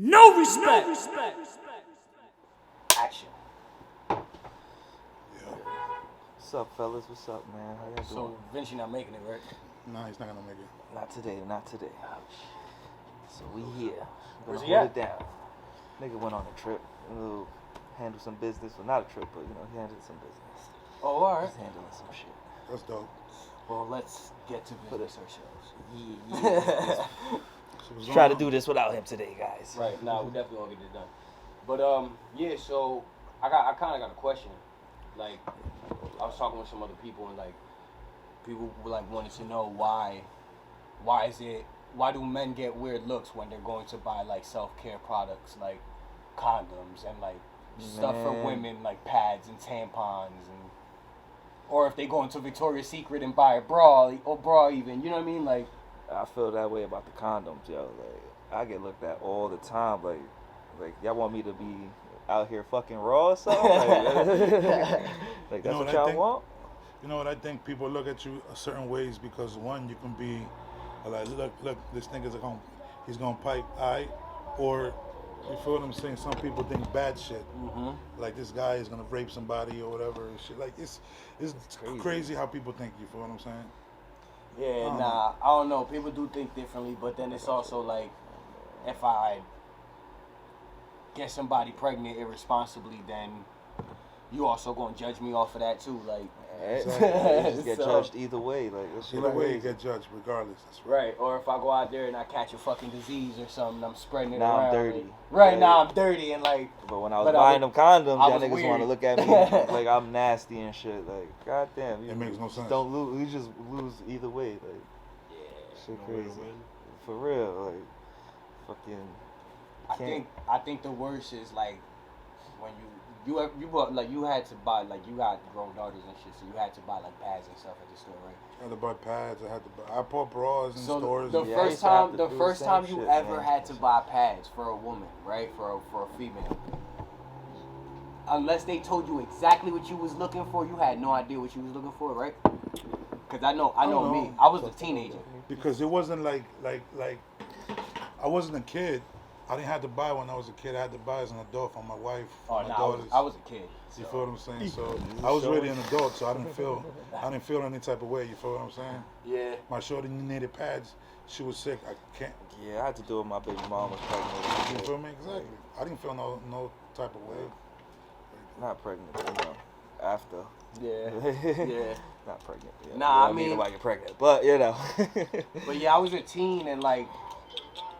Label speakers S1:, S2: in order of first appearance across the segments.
S1: No respect. No respect.
S2: Action.
S3: What's up, fellas? What's up, man? How y'all doing?
S2: So Vinci not making it, right?
S4: No, he's not gonna make it.
S3: Not today, not today. So we here.
S2: Where's
S3: Gonna
S2: he
S3: hold
S2: at?
S3: it down. Nigga went on a trip. Handle some business. Well, not a trip, but he handled some business.
S2: Oh, all right.
S3: He's handling some shit.
S4: That's dope.
S2: Well, let's get to business ourselves.
S3: Yeah.
S4: So what's
S3: Try
S4: going
S3: to
S4: on?
S3: do this without him today, guys.
S2: Right. Nah, we definitely gonna get this done. But yeah. So I kind of got a question. Like, I was talking with some other people, and like, people like wanted to know why do men get weird looks when they're going to buy like self-care products like condoms and like stuff for
S3: Man.
S2: women like pads and tampons, and or if they go into Victoria's Secret and buy a bra or bra even, you know what I mean? Like,
S3: I feel that way about the condoms, yo. Like, I get looked at all the time. Like y'all want me to be out here fucking raw or something? Like that's
S4: know
S3: what
S4: what I
S3: y'all
S4: think?
S3: want?
S4: You know what I think? People look at you a certain ways because one, you can be like, look, this nigga's he's gonna pipe, alright, or you feel what I'm saying? Some people think bad shit, like this guy is gonna rape somebody or whatever. And shit. Like it's crazy how people think. You feel what I'm saying?
S2: yeah, nah, I don't know. People do think differently, but then it's also like, if I get somebody pregnant irresponsibly, then you also gonna judge me off of that too, like.
S3: Exactly. You just get
S2: So-
S3: judged either way. Like that shit
S4: Either way, you
S3: crazy.
S4: get judged regardless. That's right.
S2: Right, or if I go out there and I catch a fucking disease or something, I'm spreading it
S3: Now I'm
S2: around.
S3: dirty.
S2: Like, right,
S3: Right.
S2: now I'm dirty and like.
S3: But when I was
S2: But
S3: buying them condoms,
S2: I
S3: y'all
S2: was
S3: niggas
S2: weird.
S3: want to look at me like I'm nasty and shit. Like, goddamn, you
S4: It makes no
S3: just
S4: sense.
S3: Don't lose. You just lose either way. Like, shit
S4: No way to
S3: crazy.
S4: win.
S3: For real, like, fucking.
S2: I think the worst is like when you bought, like, you had to buy, like, you got grown daughters and shit, so you had to buy like pads and stuff at the store, right?
S4: I had to buy pads. I bought bras in
S2: So
S4: stores.
S2: the
S3: Yeah, I
S2: first
S3: used to have
S2: time,
S3: to
S2: the
S3: do
S2: first
S3: the
S2: time
S3: same
S2: you
S3: shit,
S2: ever
S3: man.
S2: had to buy pads for a woman, right? For a female. Unless they told you exactly what you was looking for, you had no idea what you was looking for, right? Cause I know
S4: don't
S2: me.
S4: know.
S2: I was a teenager.
S4: Because it wasn't like I wasn't a kid. I didn't have to buy when I was a kid. I had to buy as an adult for my wife,
S2: Oh
S4: for my
S2: no,
S4: daughters.
S2: I was a kid.
S4: You
S2: so-
S4: feel what I'm saying? So I was already an adult, so I didn't feel any type of way. You feel what I'm saying?
S2: Yeah.
S4: My shorty needed pads. She was sick. I can't.
S3: Yeah, I had to do it. My baby mom was pregnant.
S4: You
S3: and
S4: feel
S3: shit.
S4: me? Exactly. I didn't feel no type of way.
S3: Not pregnant, but, you know, after.
S2: Yeah. Yeah.
S3: Not pregnant. Yeah.
S2: Nah,
S3: You
S2: I mean-
S3: nobody get pregnant, but you know.
S2: But yeah, I was a teen and like,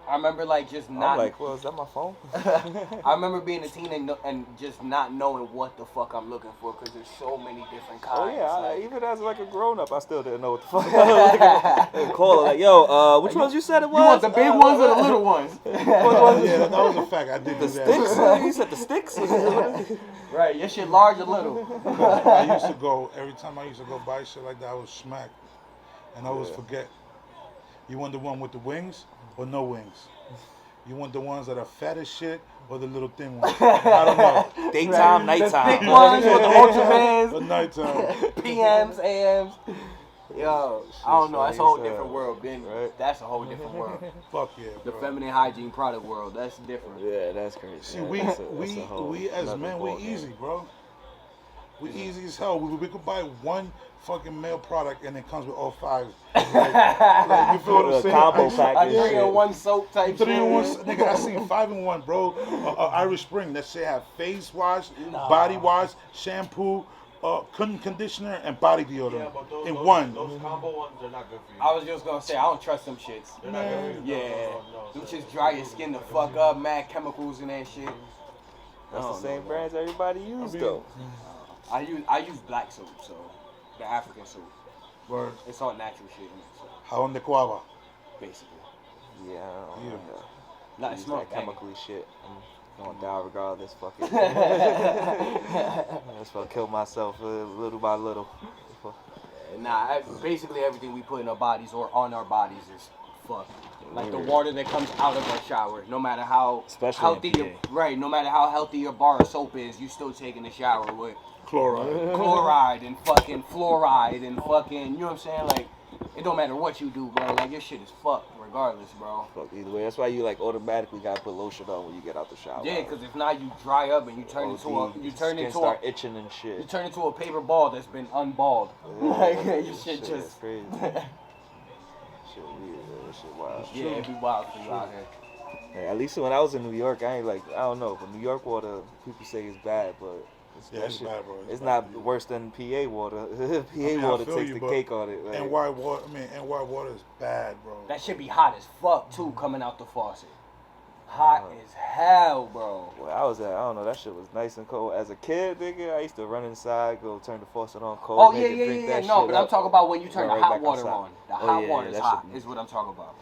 S2: I remember like just not.
S3: I'm like, well, is that my phone?
S2: I remember being a teen and just not knowing what the fuck I'm looking for because there's so many different kinds.
S3: Oh yeah,
S2: like,
S3: even as like a grown up, I still didn't know what the fuck. I was looking at. Call her like, yo, which ones you said it was?
S2: you want the big ones or the little ones?
S4: Yeah, that was a fact. I did do
S3: The
S4: that.
S3: sticks? You said the sticks?
S2: Right, your shit large or little?
S4: I used to go every time I used to go buy shit like that. I was smacked, and I always forget. You want the one with the wings or no wings? You want the ones that are fat as shit or the little thin ones? I don't know.
S3: Daytime,
S2: The
S3: nighttime.
S2: thick ones with the ultra
S4: The
S2: bands,
S4: nighttime.
S2: PMs, AMs. Yo, I don't know. That's a whole different world, Ben.
S3: Right.
S2: That's a whole different world.
S4: Fuck yeah,
S2: The
S4: bro.
S2: feminine hygiene product world. That's different.
S3: Yeah, that's crazy.
S4: See,
S3: Yeah,
S4: we
S3: that's a whole
S4: as
S3: nother
S4: men, we
S3: ballgame.
S4: easy, bro. We easy as hell. We could buy one fucking male product and it comes with all five. Like, you feel what I'm
S3: A
S4: saying?
S3: combo
S4: I-
S3: pack
S2: A
S3: and shit.
S2: 3-in-1 soap type shit.
S4: 3-in-1, nigga, I seen 5-in-1, bro. Irish Spring, that shit have face wash,
S2: Nah.
S4: body wash, shampoo, conditioner, and body deodorant
S5: Yeah, but
S4: in one.
S5: Those combo ones, they're not good for you.
S2: I was just gonna say, I don't trust them shits.
S5: They're not good for you.
S2: Yeah.
S5: No.
S2: Them shits dry your skin the fuck up, mad chemicals and that shit.
S3: That's
S2: I
S3: the
S2: don't
S3: same
S2: know,
S3: brands everybody use though.
S2: I use black soap, so the African soap.
S4: Word.
S2: It's all natural shit in it, so
S4: How on the quava?
S2: basically.
S3: Yeah, I don't know.
S2: Not
S3: Use
S2: smoke
S3: that chemically shit. I'm gonna die regardless. Fuck it. That's why I kill myself little by little.
S2: Nah, basically everything we put in our bodies or on our bodies is fucked. Like the water that comes out of our shower, no matter how
S3: Especially
S2: healthy
S3: in
S2: your
S3: PA.
S2: right, no matter how healthy your bar of soap is, you still taking a shower with
S4: Chloride.
S2: chloride and fucking fluoride and fucking, you know what I'm saying? Like, it don't matter what you do, bro. Like your shit is fucked regardless, bro.
S3: Fuck either way. That's why you like automatically gotta put lotion on when you get out the shower.
S2: Yeah, because if not, you dry up and you turn
S3: start itching and shit.
S2: You turn into a paper ball that's been unballed. Like your shit just
S3: is crazy. Shit weird, man. Shit wild.
S2: Yeah, it'd be wild for you out here.
S3: Hey, at least when I was in New York, I don't know, but New York water, people say is bad, but
S4: it's bad, bro.
S3: It's not worse than PA water. Water takes the cake on it. Like,
S4: NY water is bad, bro.
S2: That shit be hot as fuck too, coming out the faucet. Hot as hell, bro.
S3: Well, I don't know, that shit was nice and cold. As a kid, nigga, I used to run inside, go turn the faucet on cold.
S2: Oh, yeah. No, but I'm talking about when you turn the hot water on. The hot water is hot, is what I'm talking about.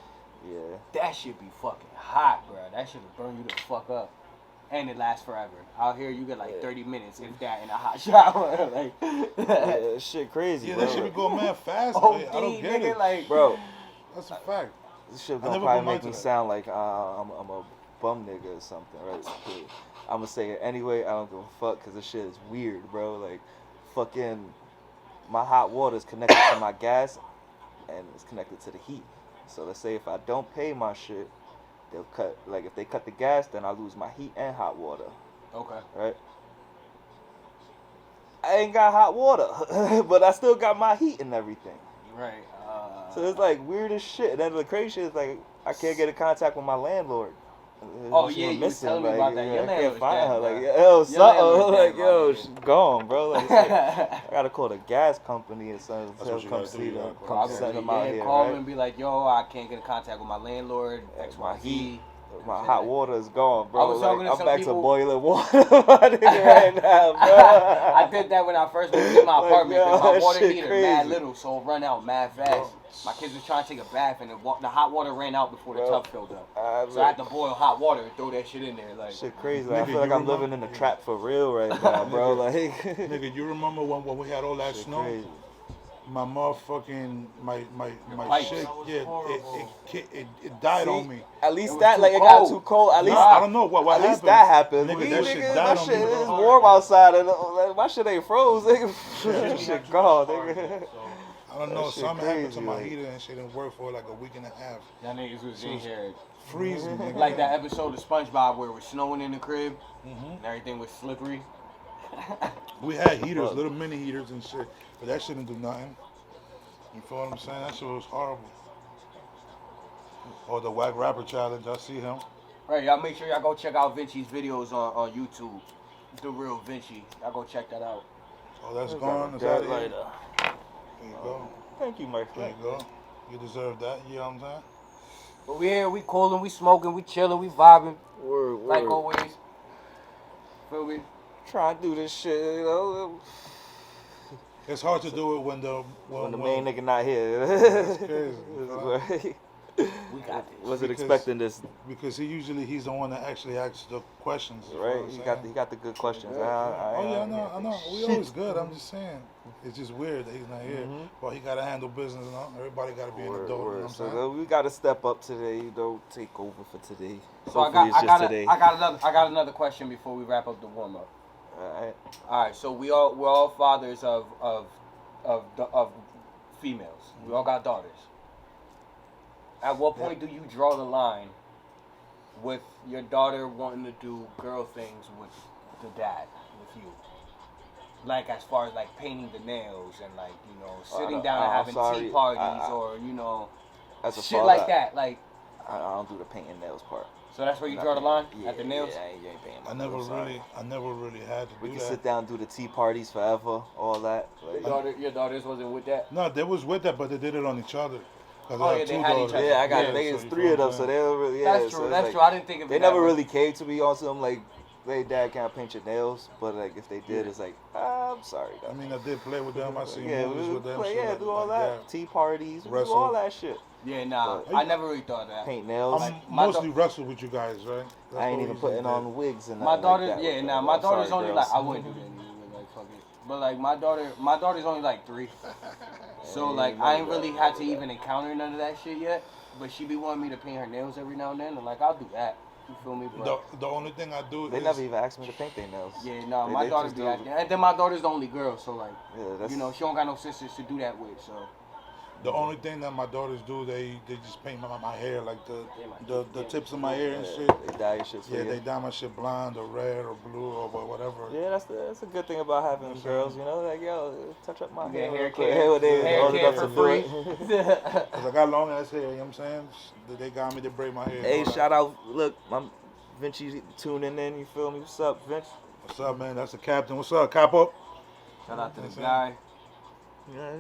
S3: Yeah.
S2: That shit be fucking hot, bro. That shit will burn you the fuck up. And it lasts forever. Out here, you get like 30 minutes, if that, in a hot shower. Like,
S3: yeah, shit crazy, bro.
S4: That shit be going mad fast,
S2: oh,
S4: man. I don't get
S2: nigga,
S4: it.
S2: like,
S3: bro.
S4: That's a fact.
S3: This shit gonna probably make me sound like I'm a bum nigga or something, right? I'm gonna say it anyway. I don't give a fuck because this shit is weird, bro. Like, fucking, my hot water is connected to my gas, and it's connected to the heat. So let's say if I don't pay my shit, they'll cut. Like if they cut the gas, then I lose my heat and hot water.
S2: Okay.
S3: Right. I ain't got hot water, but I still got my heat and everything.
S2: Right.
S3: So it's like weird as shit. And then the crazy shit is like I can't get in contact with my landlord.
S2: Oh yeah, you was telling me about that. Your
S3: I
S2: landlord's
S3: can't find her.
S2: dead,
S3: Like
S2: bro.
S3: something. Like yo, she's gone, bro. Like I gotta call the gas company or something. To come see them. Come send them out here.
S2: Call
S3: right?
S2: them and be like, yo, I can't get in contact with my landlord. X, Y, Z.
S3: My hot water is gone, bro.
S2: I was talking to
S3: I'm
S2: some
S3: back
S2: people-
S3: to boiling water right now, bro.
S2: I did that when I first moved in my
S3: Like,
S2: apartment.
S3: yo,
S2: Cause my
S3: that
S2: water
S3: shit
S2: heater
S3: crazy.
S2: mad little, so it run out mad fast. My kids was trying to take a bath and the hot water ran out before the tub filled up. So I had to boil hot water and throw that shit in there. Like
S3: shit crazy. Like, I
S4: Nigga,
S3: feel like
S4: you
S3: I'm living in a trap for real right now, bro. Like
S4: Nigga, you remember when we had all that
S3: shit
S4: snow?
S3: crazy.
S4: My motherfucking my
S2: pipes.
S4: shit,
S5: That was
S4: yeah,
S5: horrible.
S4: it died
S3: See?
S4: on me.
S3: At least
S2: was
S3: that,
S2: too
S3: like, it got
S2: cold.
S3: too cold. At least,
S4: Nah, I don't know what
S3: at
S4: happened.
S3: least that happened.
S4: Nigga,
S3: Me,
S4: that
S3: nigga,
S4: shit
S3: my
S4: died on
S3: shit
S4: me,
S3: is
S4: bro.
S3: warm outside, and like, my shit ain't froze, nigga. That shit gone, nigga.
S4: I don't know,
S3: That shit
S4: something happened to
S3: crazy,
S4: my
S3: like-
S4: heater and shit didn't work for like a week and a half.
S2: y'all niggas was in here
S4: Freezing, nigga.
S2: like that episode of SpongeBob where it was snowing in the crib and everything was slippery.
S4: We had heaters, little mini heaters and shit, but that shit didn't do nothing. You feel what I'm saying? That shit was horrible. Or the whack rapper challenge, I see him.
S2: Right, y'all make sure y'all go check out Vinci's videos on YouTube. The real Vinci. Y'all go check that out.
S4: Oh, that's gone. Is that it?
S3: Later.
S4: There you go.
S3: Thank you, my
S4: There
S3: friend.
S4: you go. You deserve that. You know what I'm saying?
S2: But we here, we cooling, we smoking, we chilling, we vibing.
S3: Word,
S2: Like
S3: word.
S2: always. Feel me?
S3: Trying to do this shit, you know,
S4: It's hard to do it when the
S3: main nigga not here.
S4: That's crazy.
S2: We got this.
S3: Wasn't
S4: Because-
S3: expecting this,
S4: because he's the one that actually asks the questions. you know what
S3: right?
S4: I'm
S3: He
S4: saying?
S3: got the good questions.
S4: Oh yeah, I know. We always good. I'm just saying. It's just weird that he's not here.
S3: Mhm.
S4: But he gotta handle business. You know? Everybody gotta be an adult. You know what I'm
S3: So
S4: saying?
S3: we gotta step up today, you know, take over for today.
S2: So I got another question before we wrap up the warm up.
S3: Alright.
S2: All right, so we're all fathers of females. We all got daughters. At what point do you draw the line with your daughter wanting to do girl things with the dad, with you? Like as far as like painting the nails and like, you know, sitting down and having tea parties or, you know,
S3: As a
S2: shit
S3: father,
S2: like that. Like,
S3: I don't do the painting nails part.
S2: so that's where you draw the line? At the nails?
S3: Yeah, you ain't paying my
S4: I never
S3: bills, sorry.
S4: really had to
S3: We
S4: do
S3: can
S4: that.
S3: sit down and do the tea parties forever, all that. Like,
S2: Your daughters wasn't with that?
S4: No, they was with that, but they did it on each other. 'Cause
S2: Oh,
S4: I
S2: yeah,
S4: have
S2: they
S4: two
S2: had each
S4: daughters.
S2: other.
S3: yeah, I got
S2: Yeah,
S3: I think
S4: so
S3: it's
S4: you
S3: 3
S4: feel
S3: of them,
S4: what I'm
S3: so
S4: saying?
S3: they don't really.
S2: That's
S3: Yeah,
S2: true.
S3: so
S2: That's
S3: it's
S2: true.
S3: like,
S2: I didn't think of it.
S3: they
S2: that
S3: never
S2: way.
S3: really came to me on some like, they dad can't paint your nails, but like if they did, it's like I'm sorry.
S4: I
S3: Though.
S4: mean, I did play with them. I seen
S3: Yeah,
S4: movies
S3: we
S4: with them.
S3: play,
S4: shit
S3: yeah,
S4: like-
S3: do all
S4: like
S3: that. Tea parties, we do
S4: Wrestle.
S3: all that shit.
S2: Yeah, nah.
S4: But-
S2: I never really thought of that.
S3: Paint nails.
S4: I'm
S2: my
S4: mostly wrestle with you guys, right? That's
S3: I ain't
S4: what
S3: even
S4: we
S3: putting
S4: did.
S3: on wigs and
S2: My
S3: nothing
S2: daughter,
S3: like that
S2: yeah,
S3: with
S2: nah.
S3: them.
S2: My
S3: I'm sorry,
S2: daughter's only
S3: girls.
S2: like, I wouldn't do that anyway, like fuck it. But like my daughter's only like 3, so like I ain't really had to even encounter none of that shit yet. But she be wanting me to paint her nails every now and then, and like I'll do that. You feel me, bro?
S4: The only thing I do
S3: They
S4: is
S3: never even asked me to paint their nails.
S2: Yeah, nah.
S3: They-
S2: My
S3: they
S2: daughter
S3: just
S2: be
S3: do-
S2: acting, and then my daughter's the only girl, so like,
S3: Yeah, that's,
S2: you know, she don't got no sisters to do that with, so.
S4: The only thing that my daughters do, they just paint my hair, like the tips of my hair and shit.
S3: They dye your shit for
S4: Yeah,
S3: you.
S4: they dye my shit blonde or red or blue or whatever.
S3: Yeah, that's a good thing about having girls, you know, like, yo, touch up my hair.
S2: Hair
S3: Hey, they old enough to do
S2: free.
S3: it.
S4: Cause I got long ass hair, you know what I'm saying? They got me to braid my hair.
S3: Hey, shout out, look, my Vinci tuning in, you feel me? What's up, Vince?
S4: What's up, man? That's the captain. What's up, Capo?
S2: Shout out to this guy.
S3: Yeah,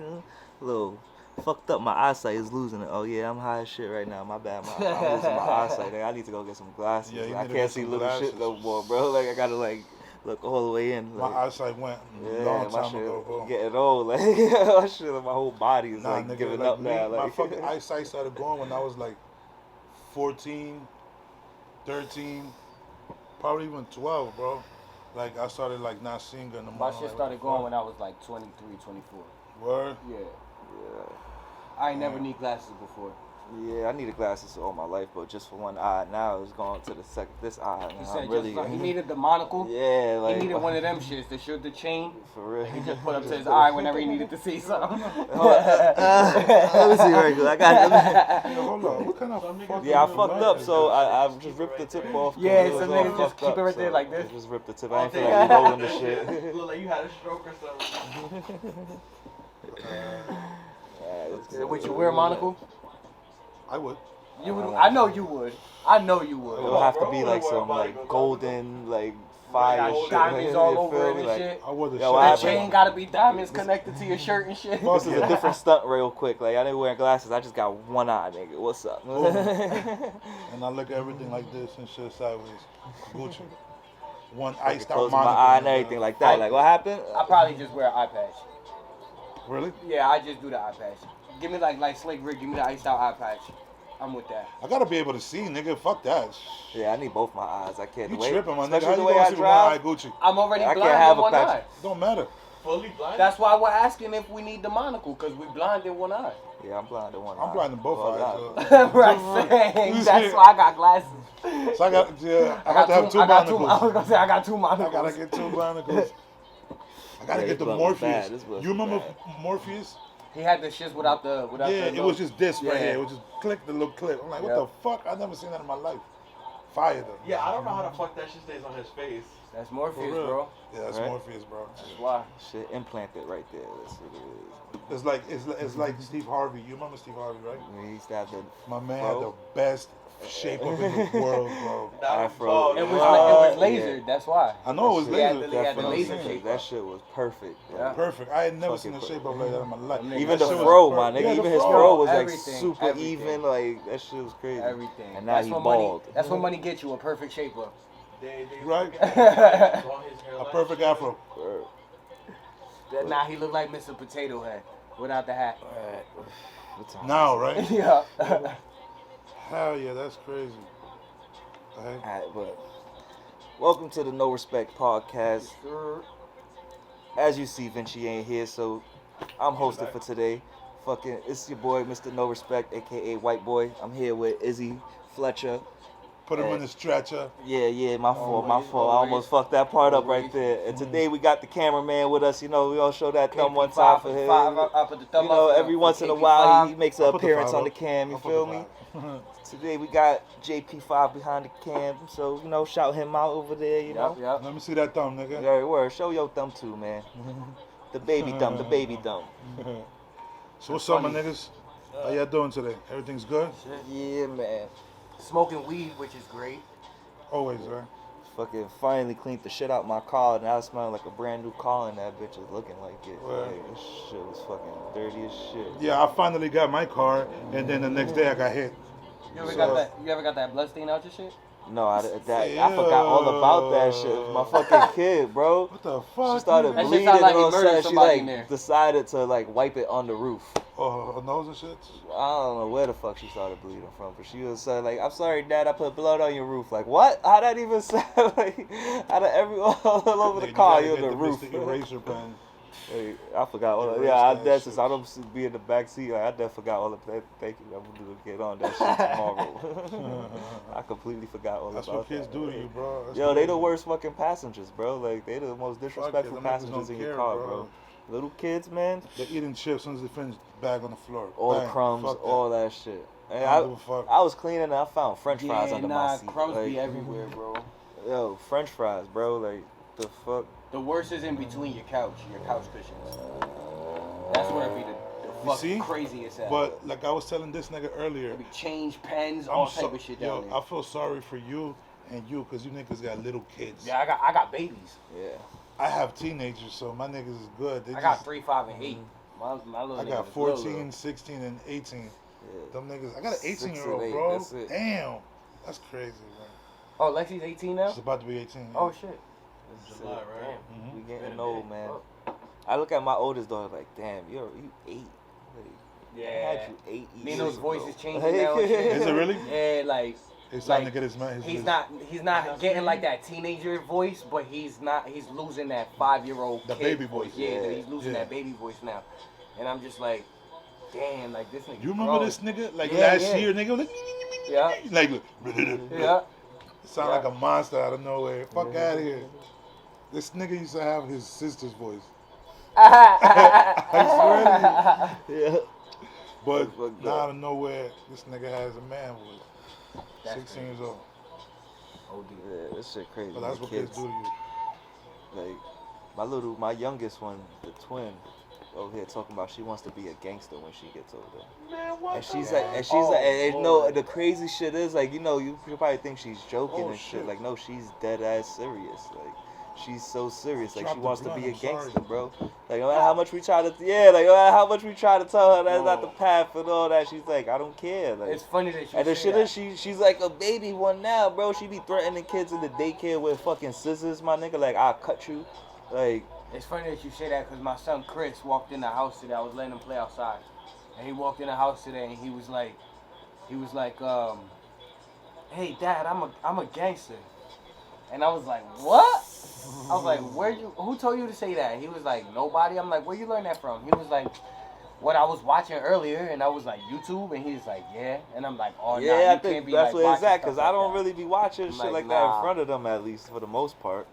S3: little fucked up. My eyesight is losing it. Oh yeah, I'm high as shit right now. My bad. I'm losing my eyesight. Like, I need to go get some glasses.
S4: Yeah, you
S3: I
S4: need to
S3: can't
S4: get
S3: see
S4: some
S3: little
S4: glasses.
S3: shit no more, bro. Like I gotta like look all the way in.
S4: My
S3: Like,
S4: eyesight went
S3: yeah,
S4: long
S3: my
S4: time
S3: shit
S4: ago, bro.
S3: getting old. Like my shit, my whole body is
S4: Nah,
S3: like
S4: nigga,
S3: giving
S4: like
S3: up
S4: me,
S3: now.
S4: my
S3: Like
S4: fucking eyesight started going when I was like 14, 13, probably even 12, bro. Like I started like not seeing good no more.
S2: My shit
S4: Like,
S2: started
S4: what
S2: going when I was like 23, 24.
S4: the fuck? Word?
S2: Yeah.
S3: yeah.
S2: I ain't never need glasses before.
S3: Yeah, I needed glasses all my life, but just for one eye. Now it's going to this eye.
S2: He
S3: Now
S2: said
S3: I'm really,
S2: just like, he needed the monocle.
S3: yeah, like
S2: He needed one of them shits that showed the chain.
S3: for real.
S2: He just put up to his eye whenever he needed to see something.
S3: Let me see right quick. I got.
S4: Yeah, hold on. What kind of fucking
S3: Yeah, I fucked up,
S4: is
S3: so
S4: this?
S3: I just ripped the tip off. 'Cause
S2: Yeah,
S3: it was
S2: so
S3: all
S2: niggas just
S3: fucked
S2: keep
S3: up,
S2: it right there
S3: so
S2: like this.
S3: I just ripped the tip. I ain't feel like rolling the shit.
S5: Look like you had a stroke or something.
S2: Would you wear a monocle?
S4: I would.
S2: You would. I know you would. I know you would.
S3: It'll have to be like some like golden like fire
S2: Got
S3: shit.
S2: diamonds
S3: You
S2: all
S3: feel
S2: over it
S3: me?
S2: and
S3: Like,
S2: shit.
S4: I would have
S3: Yo,
S2: The
S3: what happened?
S2: chain gotta be diamonds connected to your shirt and shit.
S3: This is a different stunt real quick. Like I didn't wear glasses. I just got one eye, nigga. What's up?
S4: And I look at everything like this and shit sideways. Gucci. One iced out
S3: Close my
S4: monocle,
S3: eye and
S4: nigga.
S3: everything like that. Like what happened?
S2: I probably just wear an eye patch.
S4: Really?
S2: Yeah, I just do the eye patch. Give me like Slick Rick, give me the iced out eye patch. I'm with that.
S4: I gotta be able to see, nigga. Fuck that.
S3: Yeah, I need both my eyes. I can't.
S4: You
S3: the way,
S4: tripping, my nigga.
S3: especially
S4: How
S3: the
S4: you
S3: way
S4: gonna
S3: I
S4: see with one eye
S3: drive.
S4: Gucci?
S2: I'm already
S3: I can't
S2: blind
S3: have
S2: in
S3: a
S2: one
S3: patch.
S2: eye.
S4: Don't matter.
S5: Fully blind?
S2: That's why we're asking if we need the monocle, because we blind in one eye.
S3: Yeah, I'm blind in one eye.
S4: I'm blind in both
S3: Well,
S4: eyes.
S3: nah.
S2: Right, saying. That's why I got glasses.
S4: So I got, yeah, I have to have two
S2: I got two. I
S4: monocles.
S2: was gonna say I got two
S4: I
S2: monocles.
S4: gotta get two monocles. I gotta
S3: Yeah,
S4: get the
S3: this blunt was
S4: Morpheus.
S3: bad. This blunt
S4: You
S3: was
S4: remember
S3: bad.
S4: Morpheus?
S2: He had the shits without the.
S4: Yeah, it
S2: little-
S4: was just this right
S2: Yeah.
S4: here. It was just click the little clip. I'm like, what
S2: Yep.
S4: the fuck? I've never seen that in my life. Fire though.
S5: Yeah, I don't know how the fuck that shit stays on his face.
S2: That's
S4: For
S2: Morpheus,
S4: real.
S2: bro.
S4: Yeah, that's
S3: Right.
S4: Morpheus, bro.
S2: That's why.
S3: Shit implanted right there. That's what it
S4: It's like Steve Harvey. You remember Steve Harvey, right?
S3: is. He used to have the
S4: My man
S3: Bro.
S4: had the best shape up in the world, bro.
S3: Afro.
S2: It was,
S3: Oh,
S2: it was lasered.
S3: yeah.
S2: That's why.
S4: I know it was
S3: That
S2: He had
S4: laser.
S2: the- he had the
S3: Definitely.
S2: laser shape.
S3: That shit was perfect. Bro.
S2: Yeah.
S4: Perfect. I had never
S3: Fucking
S4: seen a
S3: perfect.
S4: shape up like that in my life.
S2: Nigga,
S3: Even
S2: that
S3: the
S2: shit was
S3: fro, my
S4: perfect.
S3: nigga.
S4: Yeah, the
S3: even his
S4: fro.
S3: fro was like
S2: Everything,
S3: super
S2: everything.
S3: even. Like that shit was crazy.
S2: Everything.
S3: And now
S2: that's
S3: he
S2: what
S3: bald.
S2: money. That's what money gets you. A perfect shape up.
S4: Right?
S5: On his hairline.
S4: A perfect afro.
S3: Word.
S2: Now he look like Mr. Potato Head without the hat.
S3: What time
S4: Now,
S3: is it?
S4: right?
S2: Yeah.
S4: Hell yeah, that's crazy. Hey.
S3: Alright, but welcome to the No Respect podcast. As you see, Vinci ain't here, so I'm hosting for today. Fucking, it's your boy, Mr. No Respect, aka White Boy. I'm here with Izzy Fletcher.
S4: Put him in the stretcher.
S3: Yeah, my fault, my
S2: Always,
S3: fault. I
S2: always.
S3: almost fucked that part up right
S2: Always.
S3: there. And today we got the cameraman with us. You know, we all show that thumb one time for him.
S2: I put the thumb
S3: You know,
S2: up for
S3: every
S2: the
S3: once in a
S2: KP5.
S3: while he makes an
S4: I'll put the
S3: appearance
S4: five
S3: on the
S4: up.
S3: cam. You
S4: I'll put
S3: feel
S4: the
S3: me?
S4: five.
S3: Today we got JP5 behind the cam, so you know, shout him out over there. You know.
S2: Yep.
S4: Let me see that thumb, nigga.
S3: Very word. Show your thumb too, man. The baby thumb, the baby thumb.
S4: So what's up, my niggas? How y'all doing today? Everything's good?
S3: Yeah, man.
S2: Smoking weed, which is great.
S4: Always, right?
S3: Fucking finally cleaned the shit out my car, and now it smelling like a brand new car, and that bitch is looking like it.
S4: Word.
S3: Like, this shit was fucking dirty as shit.
S4: Yeah, I finally got my car, and then the next day I got hit.
S2: You ever
S4: So-
S2: got that? You ever got that blood stain out your shit?
S3: No, I forgot all about that shit. My fucking kid, bro.
S4: What the fuck?
S3: She started
S4: nigga?
S2: That shit
S3: bleeding,
S2: sound like
S3: and
S2: he
S3: all of a
S2: murdered
S3: sudden she
S2: somebody in there.
S3: like decided to like wipe it on the roof.
S4: Oh, her nose and shit?
S3: I don't know where the fuck she started bleeding from, but she was saying like, "I'm sorry, Dad, I put blood on your roof." Like, what? How that even sound? Like, out of all over the
S4: Nigga,
S3: car,
S4: you
S3: you're
S4: gotta
S3: the
S4: get
S3: roof.
S4: the eraser pen.
S3: Hey, I forgot all of
S4: Erase
S3: yeah, I
S4: that
S3: did
S4: shit.
S3: since I don't be in the back seat. Like, I definitely forgot all of that. Thank you. I'm gonna get on that shit tomorrow. I completely forgot all
S4: That's
S3: about
S4: what kids
S3: that.
S4: do to you, bro. That's
S3: Yo, they
S4: crazy.
S3: the worst fucking passengers, bro. Like they the most
S4: Fuck it,
S3: disrespectful
S4: them niggas
S3: passengers
S4: don't
S3: in your
S4: care,
S3: car, bro. Little kids, man.
S4: They're eating chips as soon as they finish, bag on the floor.
S3: All the
S4: Bang,
S3: crumbs,
S4: fuck that.
S3: all that shit. And
S4: I don't give a fuck.
S3: I was cleaning and I found French fries under my seat.
S2: Crumbs
S3: like,
S2: be everywhere, bro.
S3: Yo, French fries, bro. Like, the fuck?
S2: The worst is in between your couch cushions. That's where it be the fucking craziest at.
S4: But like I was telling this nigga earlier,
S2: it be change pens, all type of shit down there.
S4: I feel sorry for you and you, cause you niggas got little kids.
S2: Yeah, I got babies.
S3: Yeah.
S4: I have teenagers, so my niggas is good.
S2: I got 3, 5, and 8. My little
S4: I
S2: niggas
S4: got
S2: is
S4: 14,
S2: little.
S4: 16, and 18.
S3: Yeah.
S4: Them niggas. I got an
S3: 6 and
S4: 18-year-old,
S3: 8,
S4: bro.
S3: that's it.
S4: Damn, that's crazy, man.
S2: Oh, Lexi's 18 now?
S4: She's about to be 18.
S2: Oh shit.
S5: It's July, right?
S2: Damn.
S3: We getting old, man. I look at my oldest daughter like, damn, you 8. Like, I had you 8 years
S2: Nino's
S3: ago.
S2: voice is changing now. And shit.
S4: Is it really?
S2: Yeah, like
S4: He's starting to get his man.
S2: he's not getting like that teenager voice, but he's losing that 5-year-old
S4: The
S2: kid
S4: baby voice.
S2: Yeah, he's losing
S4: Yeah.
S2: that baby voice now. And I'm just like, damn, like this nigga.
S4: You remember
S2: gross.
S4: this nigga? Like
S2: Yeah,
S4: last
S2: yeah.
S4: year, nigga was
S2: Yeah.
S4: like,
S2: Yeah.
S4: sound like a monster out of nowhere. Fuck out of here. This nigga used to have his sister's voice. I swear to you.
S3: Yeah.
S4: But
S3: Fucked
S4: now
S3: up.
S4: out of nowhere, this nigga has a man voice.
S2: That's
S4: 16 years old.
S3: Yeah, this shit crazy.
S4: But that's
S3: The
S4: what kids do to you.
S3: Like, my youngest one, the twin, over here talking about she wants to be a gangster when she gets older.
S5: Man, what?
S3: And she's
S5: the
S3: like,
S5: hell?
S3: and no, the crazy shit is like, you know, you probably think she's joking
S4: Oh,
S3: and shit.
S4: shit.
S3: Like, no, she's dead ass serious. Like, she's so serious. Like,
S4: Drop
S3: she
S4: the
S3: wants to
S4: blunt,
S3: be a
S4: I'm sorry.
S3: gangster, bro. Like, no matter how much we try to, no matter how much we try to tell her that's not the path and all that, she's like, I don't care. Like,
S2: It's funny that you
S3: and the
S2: say
S3: shit
S2: that.
S3: is, she's like a baby one now, bro. She be threatening kids in the daycare with fucking scissors, my nigga. Like, I'll cut you. Like,
S2: It's funny that you say that because my son Chris walked in the house today. I was letting him play outside, and he walked in the house today, and he was like, "Hey, Dad, I'm a gangster," and I was like, "What?" I was like, who told you to say that? He was like, nobody. I'm like, where you learn that from? He was like, what I was watching earlier, and I was like, YouTube, and he's like, yeah, and I'm like, oh,
S3: yeah,
S2: nah, you
S3: I think
S2: can't be
S3: that's
S2: like
S3: where it's
S2: watching
S3: at, because
S2: stuff
S3: I
S2: like
S3: don't
S2: that.
S3: really be watching
S2: I'm
S3: shit
S2: like,
S3: like that in
S2: nah.
S3: front of them, at least, for the most part.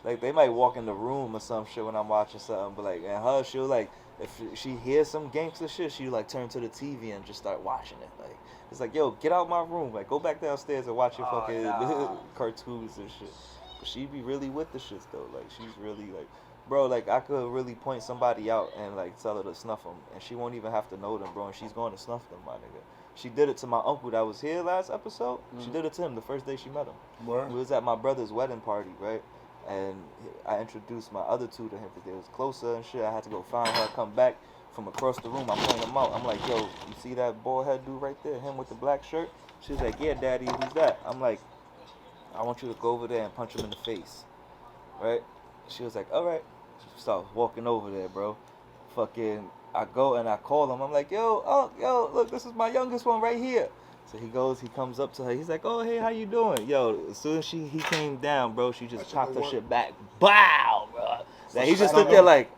S3: Like, they might walk in the room or some shit when I'm watching something, but, like, and her, she'll, like, if she hears some gangster shit, she'll, like, turn to the TV and just start watching it. Like, it's like, yo, get out my room. Like, go back downstairs and watch your
S2: Oh,
S3: fucking
S2: nah.
S3: cartoons and shit. But she be really with the shits, though. Like, she's really, like, bro, like, I could really point somebody out and, like, tell her to snuff them, and she won't even have to know them, bro, and she's going to snuff them, my nigga. She did it to my uncle that was here last episode. She did it to him the first day she met him.
S4: Word.
S3: We was at my brother's wedding party, right? And I introduced my other two to him because they was closer and shit. I had to go find her, come back from across the room. I pointed him out. I'm like, yo, you see that bald head dude right there? Him with the black shirt? She was like, yeah, Daddy, who's that? I'm like, I want you to go over there and punch him in the face. Right? She was like, all right. She started walking over there, bro. Fucking, I go and I call him. I'm like, yo, look, this is my youngest one right here. So he comes up to her. He's like, oh, hey, how you doing? Yo, as soon as he came down, bro, she just chopped her shit back. Bow, bro. Like, he just stood there like,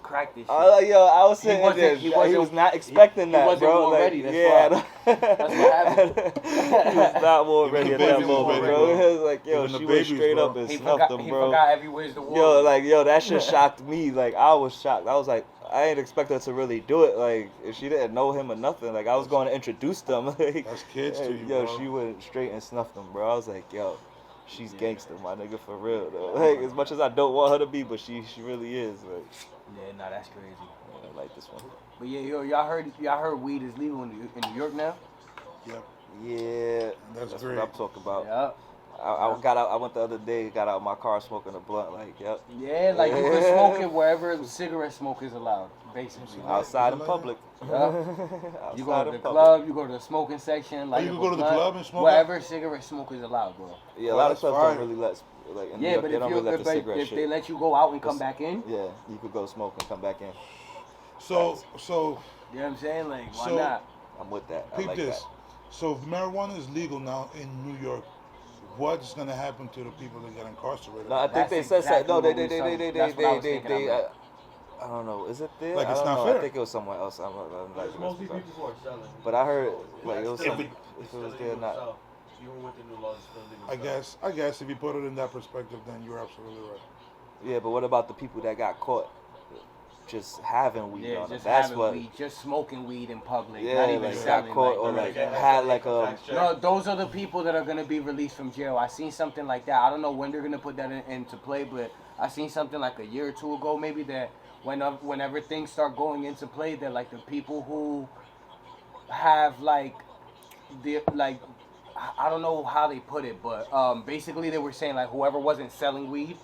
S2: Crack this shit.
S3: yo, I was sitting there.
S2: he
S3: He
S2: wasn't-
S3: was not expecting
S2: he
S3: that,
S2: wasn't
S3: bro.
S2: more
S3: Like,
S2: ready, that's
S3: yeah,
S2: why. That's what happened.
S3: he was not more ready at that
S4: babies was
S3: moment,
S4: ready,
S3: bro.
S4: bro.
S3: It was like, yo,
S4: Even the
S3: she went
S4: babies,
S3: straight
S4: bro.
S3: up and
S2: He
S3: snuffed
S2: forgot,
S3: him,
S2: he
S3: bro.
S2: forgot everywhere's the war.
S3: Yo, that shit shocked me. Like, I was shocked. I was like, I didn't expect her to really do it. Like, if she didn't know him or nothing, like, I was going to introduce them. Like,
S4: That's kids to you,
S3: yo,
S4: bro.
S3: she went straight and snuffed him, bro. I was like, yo, she's gangster, my nigga, for real, though. Like, as much as I don't want her to be, but she really is. Like,
S2: Yeah, nah, that's crazy.
S3: I like this one.
S2: But yeah, yo, y'all heard weed is legal in New York now?
S4: Yep.
S3: Yeah,
S4: That's
S3: what
S4: great.
S3: I'm talking about.
S2: Yeah.
S3: I got out. I went the other day. Got out of my car smoking a blunt. Like, yep.
S2: Yeah, like you can smoke it wherever cigarette smoke is allowed, basically.
S3: Outside in public.
S2: Yeah.
S3: Outside
S2: You go to
S3: in
S2: the
S3: public.
S2: club, you go to the smoking section, like
S4: you can go to the club and smoke
S2: wherever cigarette smoke is allowed, bro.
S3: Yeah, a
S4: Oh,
S3: lot of
S4: that's
S3: clubs
S4: fire.
S3: don't really let. Like, in New
S2: Yeah,
S3: York,
S2: but
S3: they
S2: if
S3: don't
S2: you
S3: really let the cigarette
S2: if
S3: shit.
S2: they let you go out and come
S3: It's-
S2: back in,
S3: Yeah, you could go smoke and come back in.
S4: So,
S2: you know what I'm saying? Like, why
S4: So-
S2: not?
S3: I'm with that. I
S4: peep
S3: like
S4: this.
S3: that.
S4: So, if marijuana is legal now in New York, what's gonna happen to the people that get incarcerated?
S3: No, I think
S2: That's
S3: they said
S2: exactly
S3: no.
S2: what we said. That's what I was thinking about.
S3: I don't know. Is it there?
S4: Like,
S3: I
S4: it's
S3: don't
S4: not
S3: know.
S4: fair.
S3: I think it was somewhere else. I'm like,
S5: There's mostly people who are selling.
S3: but I heard like it was
S5: Still
S3: some,
S5: legal.
S3: if
S5: It's
S3: it was
S5: still
S3: there or
S5: legal to
S3: not.
S5: sell. Even with the new laws, it's still legal to sell.
S4: I guess if you put it in that perspective, then you're absolutely right.
S3: Yeah, but what about the people that got caught? just having weed
S2: Yeah,
S3: on them.
S2: just
S3: That's
S2: having
S3: what.
S2: weed, just smoking weed in public,
S3: Yeah,
S2: not even
S3: like
S2: selling.
S3: got caught or
S2: like,
S3: had like a.
S2: no, those are the people that are gonna be released from jail. I seen something like that. I don't know when they're gonna put that into play, but I seen something like a year or two ago, maybe that whenever things start going into play, that like the people who have like the like I don't know how they put it, but basically they were saying like whoever wasn't selling weed,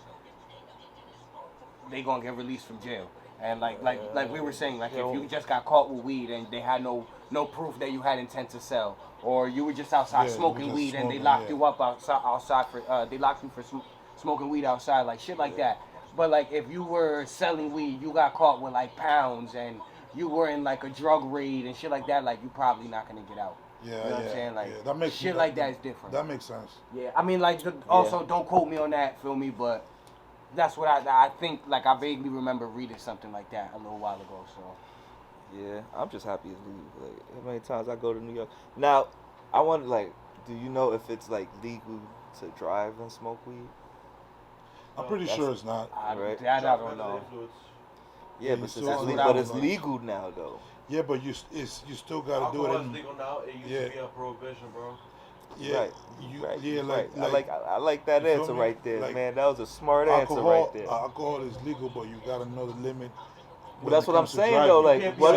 S2: they gonna get released from jail. And like we were saying, like if you just got caught with weed and they had no proof that you had intent to sell, or you were just outside smoking weed and they locked you up outside for they locked you for smoking weed outside, like shit like that. But like if you were selling weed, you got caught with like pounds and you were in like a drug raid and shit like that, like you probably not gonna get out.
S4: Yeah,
S2: you know what I'm saying? Like
S4: that makes
S2: shit like that is different.
S4: That makes sense.
S2: Yeah, I mean like also don't quote me on that, feel me, but that's what I think. Like I vaguely remember reading something like that a little while ago. So
S3: Yeah, I'm just happy it's legal. Like how many times I go to New York now, I wonder like, do you know if it's like legal to drive and smoke weed?
S4: I'm pretty sure it's not.
S3: Right.
S2: That I don't know.
S3: Yeah, but it's legal now though.
S4: Yeah, but you still gotta do it.
S5: Alcohol is legal now. It used to be a prohibition, bro.
S4: Yeah,
S3: right. I like that answer right there, like, man. That was a smart answer right there.
S4: Alcohol is legal, but you gotta know the limit.
S3: But that's what I'm saying though. Like, what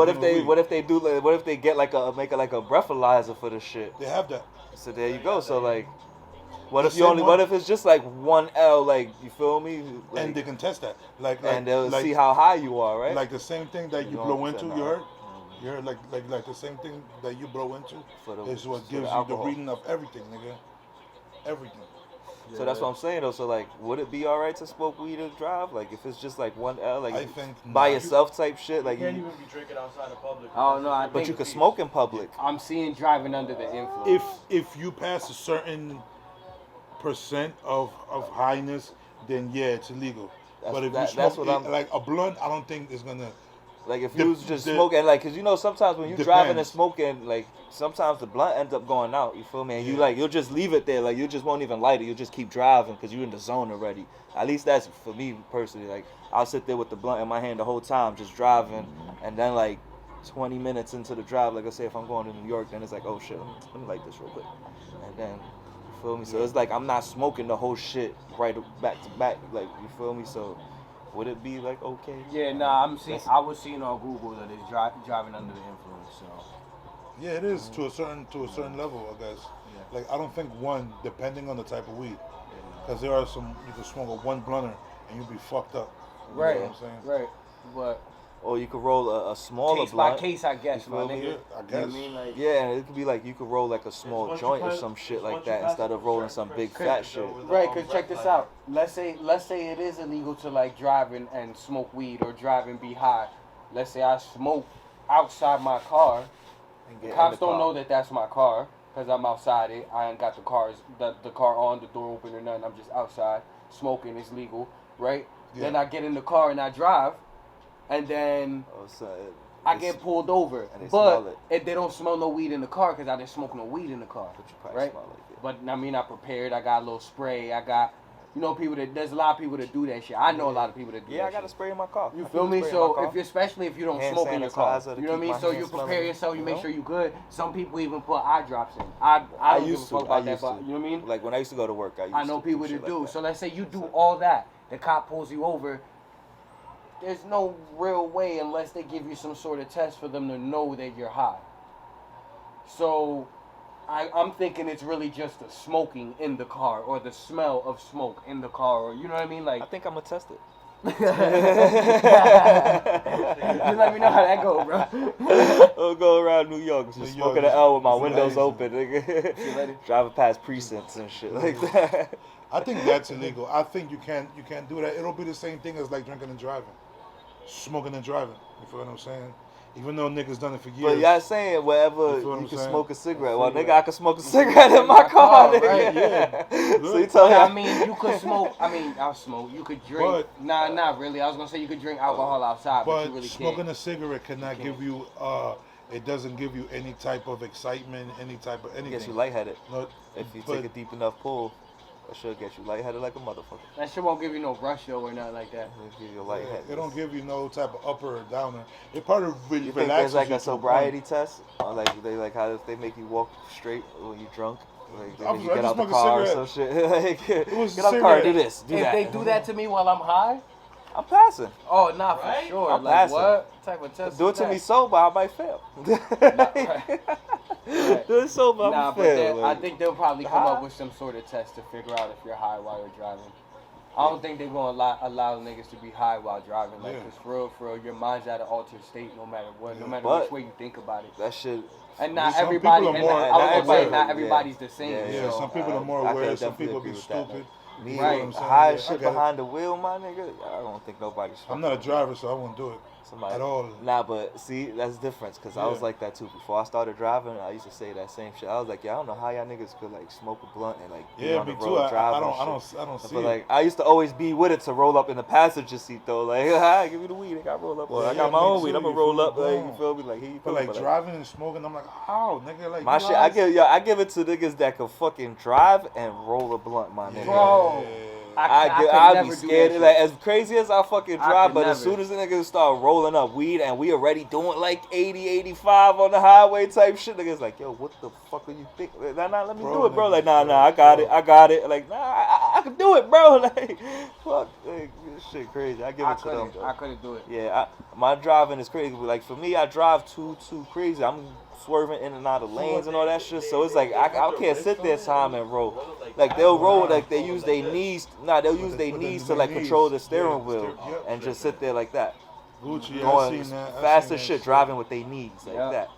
S3: if they get like make it like a breathalyzer for the shit?
S4: They have that.
S3: So there you go. So like, what if it's just like 1 L? Like, you feel me? Like,
S4: and they can test that. And
S3: they'll see how high you are, right?
S4: Like the same thing that you blow into. You heard? You heard like the same thing that you blow into is what gives you the reading of everything, nigga. Everything.
S3: So that's what I'm saying though. So like, would it be alright to smoke weed and drive? Like if it's just like 1 L, like
S4: I think
S3: by yourself type shit. Like
S5: you can't even be drinking outside of public.
S2: Oh no,
S3: but you could smoke in public.
S2: I'm seeing driving under the influence.
S4: If you pass a certain percent of highness, then yeah, it's illegal. But if you smoke like a blunt, I don't think it's gonna.
S3: Like if you was just smoking, like, cause you know sometimes when you driving and smoking, like sometimes the blunt ends up going out. You feel me? And you like you'll just leave it there, like you just won't even light it. You'll just keep driving because you're in the zone already. At least that's for me personally. Like I'll sit there with the blunt in my hand the whole time, just driving, and then like 20 minutes into the drive, like I say, if I'm going to New York, then it's like, oh shit, let me light this real quick, and then you feel me? So it's like I'm not smoking the whole shit right back to back, like you feel me? So. Would it be like okay?
S2: Yeah, nah. I was seeing on Google that it's driving under the influence. So.
S4: Yeah, it is to a certain level, I guess. Yeah. Like I don't think depending on the type of weed, because there are some you can smoke a one blunter and you'll be fucked up.
S2: Right.
S4: You know what I'm saying?
S2: Right. But.
S3: Or you could roll a smaller
S2: case
S3: blunt.
S2: by case, I guess, my nigga.
S4: Yeah, I guess.
S2: You know what I mean? Like,
S3: yeah, and it could be like you could roll like a small joint or some shit like that instead of rolling some big fat shit.
S2: Right, because check this out. Let's say it is illegal to like drive and smoke weed or drive and be high. Let's say I smoke outside my car. The cops don't know that that's my car because I'm outside it. I ain't got the car on, the door open or nothing. I'm just outside smoking. It's legal, right? Yeah. Then I get in the car and I drive. And then I get pulled over, but if they don't smell no weed in the car because I didn't smoke no weed in the car, right? But I mean, I prepared. I got a little spray. I got, there's a lot of people that do that shit. I know a lot of people that do that shit.
S3: Yeah, I got a spray in my car.
S2: You feel me? So especially if you don't smoke in your car, you know what I mean? So you prepare yourself. You make sure you good. Some people even put eye drops in. I don't give a fuck about that, but you know what I mean?
S3: Like when I used to go to work, I
S2: know people that do. So let's say you do all that. The cop pulls you over. There's no real way unless they give you some sort of test for them to know that you're high. So I'm thinking it's really just the smoking in the car or the smell of smoke in the car, or you know what I mean? Like
S3: I think I'm gonna test it.
S2: Just let me know how that go, bro.
S3: I'll go around New York just smoking an L with my windows open, nigga. Driving past precincts and shit like that.
S4: I think that's illegal. I think you can't do that. It'll be the same thing as like drinking and driving. Smoking and driving. You feel what I'm saying? Even though niggas done it for years.
S3: But y'all saying wherever you can smoke a cigarette. Well, nigga, I can smoke a
S2: Mm-hmm.
S3: cigarette in my car, nigga.
S2: Right,
S4: yeah.
S3: So you tell me.
S2: I mean, you could smoke. I'll smoke. You could drink. Nah, not really. I was gonna say you could drink alcohol outside, but you really
S4: smoking
S2: can't.
S4: a cigarette cannot give you. It doesn't give you any type of excitement, any type of anything.
S3: Gets you lightheaded.
S4: No,
S3: if you take a deep enough pull. That should get you lightheaded like a motherfucker.
S2: That shit won't give you no rush though or nothing like that.
S3: It'll give you lightheaded.
S4: It don't give you no type of upper or downer. It part of
S3: You think
S4: relaxes
S3: there's like
S4: you
S3: a
S4: to
S3: sobriety test? Or like they like how if they make you walk straight when you drunk? Like they
S4: I
S3: make you
S4: was
S3: get out the
S4: smoking
S3: car or
S4: cigarette.
S3: some shit. Like, get
S4: was
S3: out the car, do
S4: cigarette.
S3: this, do
S2: If
S3: that.
S2: they do that to me while I'm high,
S3: I'm passing.
S2: oh, nah, for
S5: Right?
S2: sure.
S3: I'm
S2: like,
S3: passing.
S2: what type of test
S3: Do it
S2: is
S3: to
S2: that?
S3: me sober, I might fail.
S2: Right.
S3: Do it sober, I'm
S2: Nah,
S3: gonna
S2: but
S3: fail.
S2: I
S3: Like,
S2: think they'll probably come
S3: high?
S2: up with some sort of test to figure out if you're high while you're driving. I don't think they're gonna allow niggas to be high while driving. Like,
S4: Yeah.
S2: cause for real, your mind's at an altered state no matter what, no matter
S3: But-
S2: which way you think about it.
S3: that shit.
S2: And not
S4: Some
S2: everybody,
S4: people are
S2: and
S4: more-
S2: I was
S3: not
S2: gonna say
S3: everybody-
S2: not
S3: yeah.
S2: everybody's the same.
S3: Yeah,
S4: Yeah,
S2: so.
S4: some people are more
S3: I
S4: aware.
S3: could
S4: Some
S3: definitely
S4: people be
S3: agree with that.
S4: stupid.
S3: Me,
S4: You know what I'm
S2: Right.
S4: saying?
S3: high
S4: Yeah, I
S3: shit
S4: get it.
S3: behind the wheel, my nigga. I don't think nobody's.
S4: I'm not a driver, so I won't do it.
S3: Somebody
S4: At all.
S3: Nah, but see, that's different because I was
S4: Yeah.
S3: like that too. Before I started driving, I used to say that same shit. I was like, yeah, I don't know how y'all niggas could like smoke a blunt and like be
S4: Yeah,
S3: on the
S4: me
S3: road
S4: too. I
S3: driving.
S4: don't
S3: shit.
S4: see
S3: But
S4: it.
S3: like, I used to always be with it to roll up in the passenger seat though. Like, ah, give me the weed, I got roll up. Or I
S4: Yeah,
S3: got my
S4: me
S3: own
S4: too,
S3: weed, I'm
S4: you
S3: gonna roll
S4: feel
S3: up.
S4: me?
S3: Like, you
S4: Boom.
S3: feel me? Like, here you
S4: But
S3: feel
S4: like
S3: me?
S4: driving and smoking, I'm like, how, nigga? Like
S3: My
S4: you
S3: shit, I
S4: guys-
S3: give it to niggas that can fucking drive and roll a blunt, my nigga.
S2: Bro,
S3: I'd
S2: could
S3: be
S2: never do
S3: scared.
S2: that
S3: Like
S2: shit.
S3: as crazy as I fucking
S2: I
S3: drive,
S2: could
S3: but as
S2: never.
S3: soon as the niggas start rolling up weed and we already doing like 80, 85 on the highway type shit, niggas like, yo, what the fuck are you thinking? Nah, let me
S4: Bro,
S3: do it, bro.
S4: niggas,
S3: Like, nah,
S4: bro,
S3: I got it. Like, nah, I can do it, bro. Like, fuck, like, this shit crazy. I give it to them, though.
S2: I couldn't do it.
S3: Yeah, my driving is crazy. Like for me, I drive too crazy. I'm swerving in and out of lanes and all that shit. So it's like I can't sit there time and roll. Like they'll roll like they use their knees. Nah, they'll use their knees to like control the steering wheel and just sit there like that,
S4: Gucci, I
S3: going
S4: seen that. I
S3: fast
S4: seen
S3: as
S4: that
S3: shit, driving with their knees like
S2: Yeah.
S3: that.